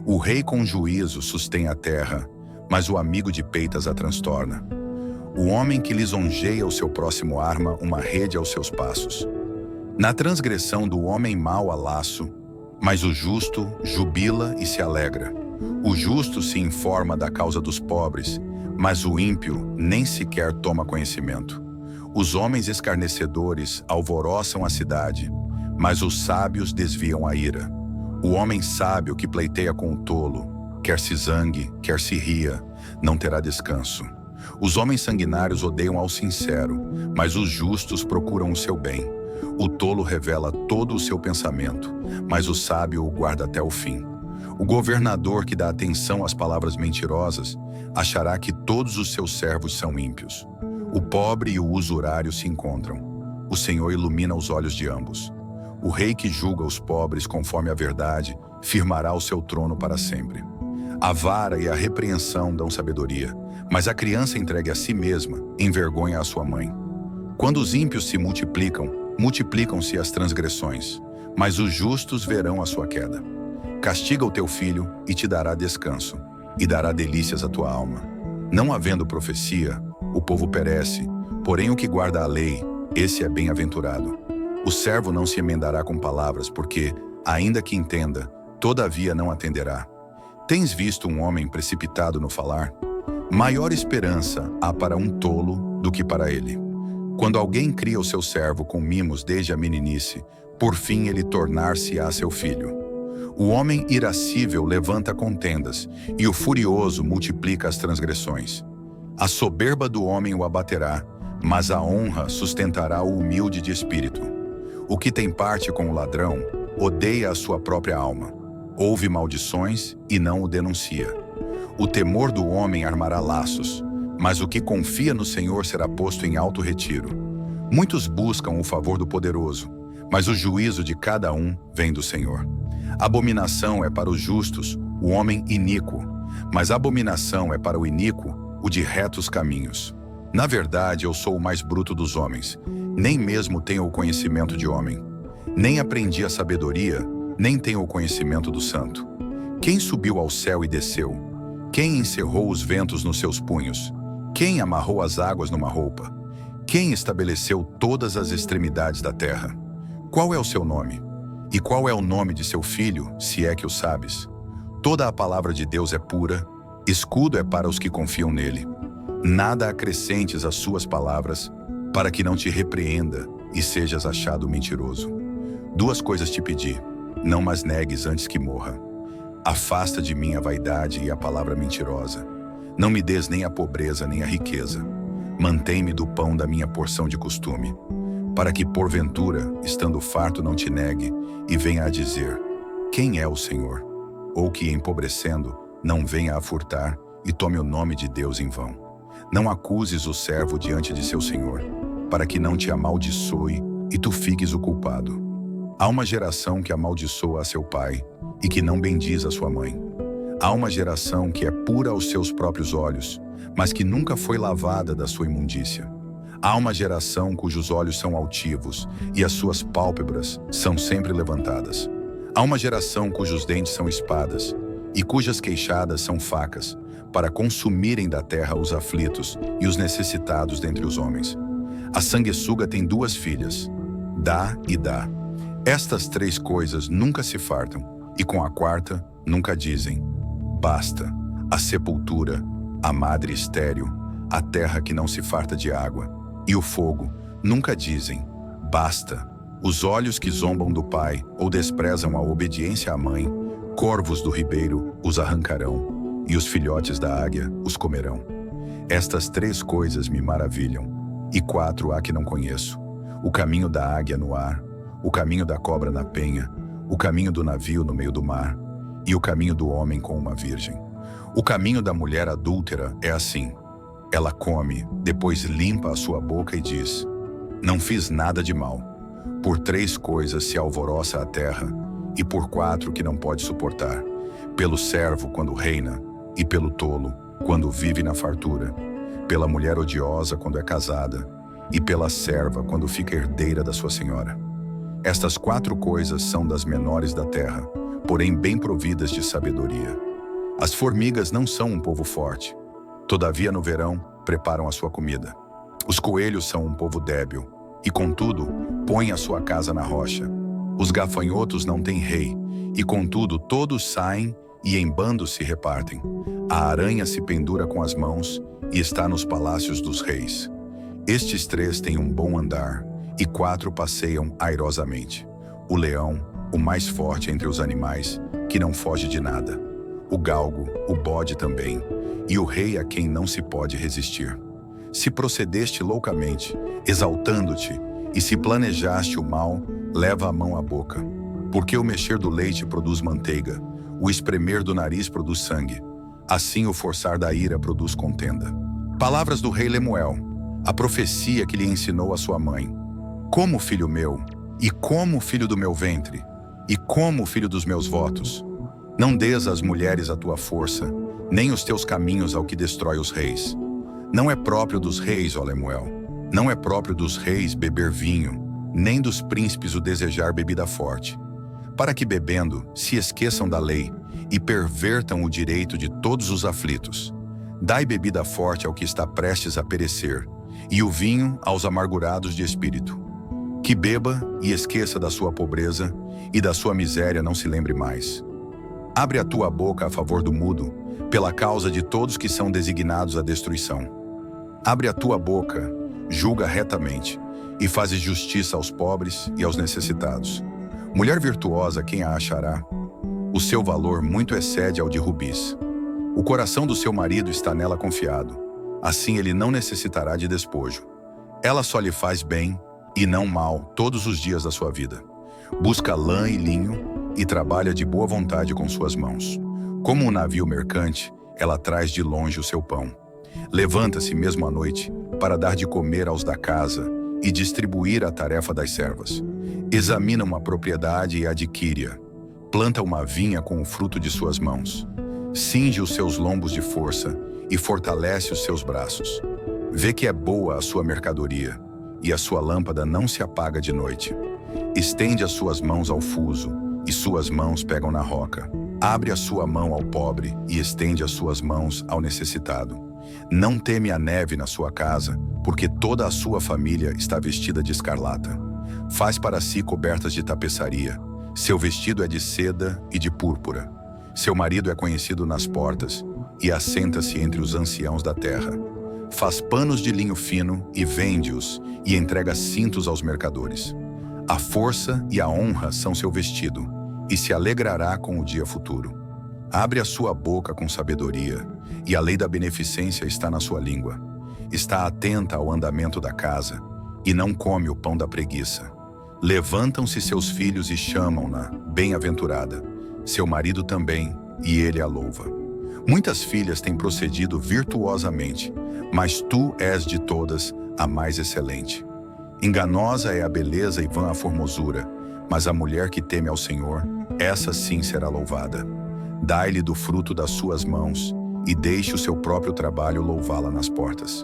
O rei com juízo sustém a terra, mas o amigo de peitas a transtorna. O homem que lisonjeia o seu próximo arma uma rede aos seus passos. Na transgressão do homem mau há laço, mas o justo jubila e se alegra. O justo se informa da causa dos pobres, mas o ímpio nem sequer toma conhecimento. Os homens escarnecedores alvoroçam a cidade, mas os sábios desviam a ira. O homem sábio que pleiteia com o tolo, quer se zangue, quer se ria, não terá descanso. Os homens sanguinários odeiam ao sincero, mas os justos procuram o seu bem. O tolo revela todo o seu pensamento, mas o sábio o guarda até o fim. O governador que dá atenção às palavras mentirosas achará que todos os seus servos são ímpios. O pobre e o usurário se encontram. O Senhor ilumina os olhos de ambos. O rei que julga os pobres conforme a verdade firmará o seu trono para sempre. A vara e a repreensão dão sabedoria, mas a criança entregue a si mesma envergonha a sua mãe. Quando os ímpios se multiplicam, multiplicam-se as transgressões, mas os justos verão a sua queda. Castiga o teu filho e te dará descanso, e dará delícias à tua alma. Não havendo profecia, o povo perece, porém o que guarda a lei, esse é bem-aventurado. O servo não se emendará com palavras, porque, ainda que entenda, todavia não atenderá. Tens visto um homem precipitado no falar? Maior esperança há para um tolo do que para ele. Quando alguém cria o seu servo com mimos desde a meninice, por fim ele tornar-se-á seu filho. O homem irascível levanta contendas, e o furioso multiplica as transgressões. A soberba do homem o abaterá, mas a honra sustentará o humilde de espírito. O que tem parte com o ladrão, odeia a sua própria alma. Ouve maldições e não o denuncia. O temor do homem armará laços, mas o que confia no Senhor será posto em alto retiro. Muitos buscam o favor do poderoso, mas o juízo de cada um vem do Senhor. Abominação é para os justos o homem iníquo, mas abominação é para o iníquo o de retos caminhos. Na verdade, eu sou o mais bruto dos homens, nem mesmo tenho o conhecimento de homem. Nem aprendi a sabedoria, nem tenho o conhecimento do santo. Quem subiu ao céu e desceu? Quem encerrou os ventos nos seus punhos? Quem amarrou as águas numa roupa? Quem estabeleceu todas as extremidades da terra? Qual é o seu nome? E qual é o nome de seu filho, se é que o sabes? Toda a palavra de Deus é pura, escudo é para os que confiam nele. Nada acrescentes às suas palavras, para que não te repreenda e sejas achado mentiroso. 2 coisas te pedi, não mas negues antes que morra. Afasta de mim a vaidade e a palavra mentirosa. Não me des nem a pobreza nem a riqueza. Mantém-me do pão da minha porção de costume, para que, porventura, estando farto, não te negue e venha a dizer, quem é o Senhor? Ou que, empobrecendo, não venha a furtar e tome o nome de Deus em vão. Não acuses o servo diante de seu senhor, para que não te amaldiçoe e tu fiques o culpado. Há uma geração que amaldiçoa a seu pai e que não bendiz a sua mãe. Há uma geração que é pura aos seus próprios olhos, mas que nunca foi lavada da sua imundícia. Há uma geração cujos olhos são altivos e as suas pálpebras são sempre levantadas. Há uma geração cujos dentes são espadas e cujas queixadas são facas, para consumirem da terra os aflitos e os necessitados dentre os homens. A sanguessuga tem 2 filhas, dá e dá. Estas três coisas nunca se fartam, e com a quarta nunca dizem: basta. A sepultura, a madre estéril, a terra que não se farta de água, e o fogo nunca dizem: basta. Os olhos que zombam do pai ou desprezam a obediência à mãe, corvos do ribeiro os arrancarão, e os filhotes da águia os comerão. Estas três coisas me maravilham, e quatro há que não conheço: o caminho da águia no ar, o caminho da cobra na penha, o caminho do navio no meio do mar, e o caminho do homem com uma virgem. O caminho da mulher adúltera é assim: ela come, depois limpa a sua boca e diz: não fiz nada de mal. Por três coisas se alvoroça a terra, e por quatro que não pode suportar: pelo servo quando reina, e pelo tolo quando vive na fartura, pela mulher odiosa quando é casada, e pela serva quando fica herdeira da sua senhora. Estas quatro coisas são das menores da terra, porém bem providas de sabedoria. As formigas não são um povo forte, todavia no verão preparam a sua comida. Os coelhos são um povo débil, e contudo põem a sua casa na rocha. Os gafanhotos não têm rei, e contudo todos saem e em bandos se repartem. A aranha se pendura com as mãos e está nos palácios dos reis. Estes três têm um bom andar, e quatro passeiam airosamente: o leão, o mais forte entre os animais, que não foge de nada; o galgo, o bode também, e o rei a quem não se pode resistir. Se procedeste loucamente, exaltando-te, e se planejaste o mal, leva a mão à boca. Porque o mexer do leite produz manteiga, o espremer do nariz produz sangue, assim o forçar da ira produz contenda. Palavras do rei Lemuel, a profecia que lhe ensinou a sua mãe: como filho meu, e como filho do meu ventre, e como filho dos meus votos. Não dês às mulheres a tua força, nem os teus caminhos ao que destrói os reis. Não é próprio dos reis, ó Lemuel, não é próprio dos reis beber vinho, nem dos príncipes o desejar bebida forte, para que bebendo se esqueçam da lei e pervertam o direito de todos os aflitos. Dai bebida forte ao que está prestes a perecer, e o vinho aos amargurados de espírito. Que beba e esqueça da sua pobreza, e da sua miséria não se lembre mais. Abre a tua boca a favor do mudo, pela causa de todos que são designados à destruição. Abre a tua boca, julga retamente, e fazes justiça aos pobres e aos necessitados. Mulher virtuosa, quem a achará? O seu valor muito excede ao de rubis. O coração do seu marido está nela confiado, assim ele não necessitará de despojo. Ela só lhe faz bem, e não mal, todos os dias da sua vida. Busca lã e linho, e trabalha de boa vontade com suas mãos. Como um navio mercante, ela traz de longe o seu pão. Levanta-se mesmo à noite, para dar de comer aos da casa, e distribuir a tarefa das servas. Examina uma propriedade e adquire-a. Planta uma vinha com o fruto de suas mãos. Cinge os seus lombos de força, e fortalece os seus braços. Vê que é boa a sua mercadoria, e a sua lâmpada não se apaga de noite. Estende as suas mãos ao fuso, e suas mãos pegam na roca. Abre a sua mão ao pobre, e estende as suas mãos ao necessitado. Não teme a neve na sua casa, porque toda a sua família está vestida de escarlata. Faz para si cobertas de tapeçaria. Seu vestido é de seda e de púrpura. Seu marido é conhecido nas portas, e assenta-se entre os anciãos da terra. Faz panos de linho fino e vende-os, e entrega cintos aos mercadores. A força e a honra são seu vestido, e se alegrará com o dia futuro. Abre a sua boca com sabedoria, e a lei da beneficência está na sua língua. Está atenta ao andamento da casa, e não come o pão da preguiça. Levantam-se seus filhos e chamam-na bem-aventurada. Seu marido também, e ele a louva. Muitas filhas têm procedido virtuosamente, mas tu és de todas a mais excelente. Enganosa é a beleza e vã a formosura, mas a mulher que teme ao Senhor, essa sim será louvada. Dai-lhe do fruto das suas mãos, e deixe o seu próprio trabalho louvá-la nas portas.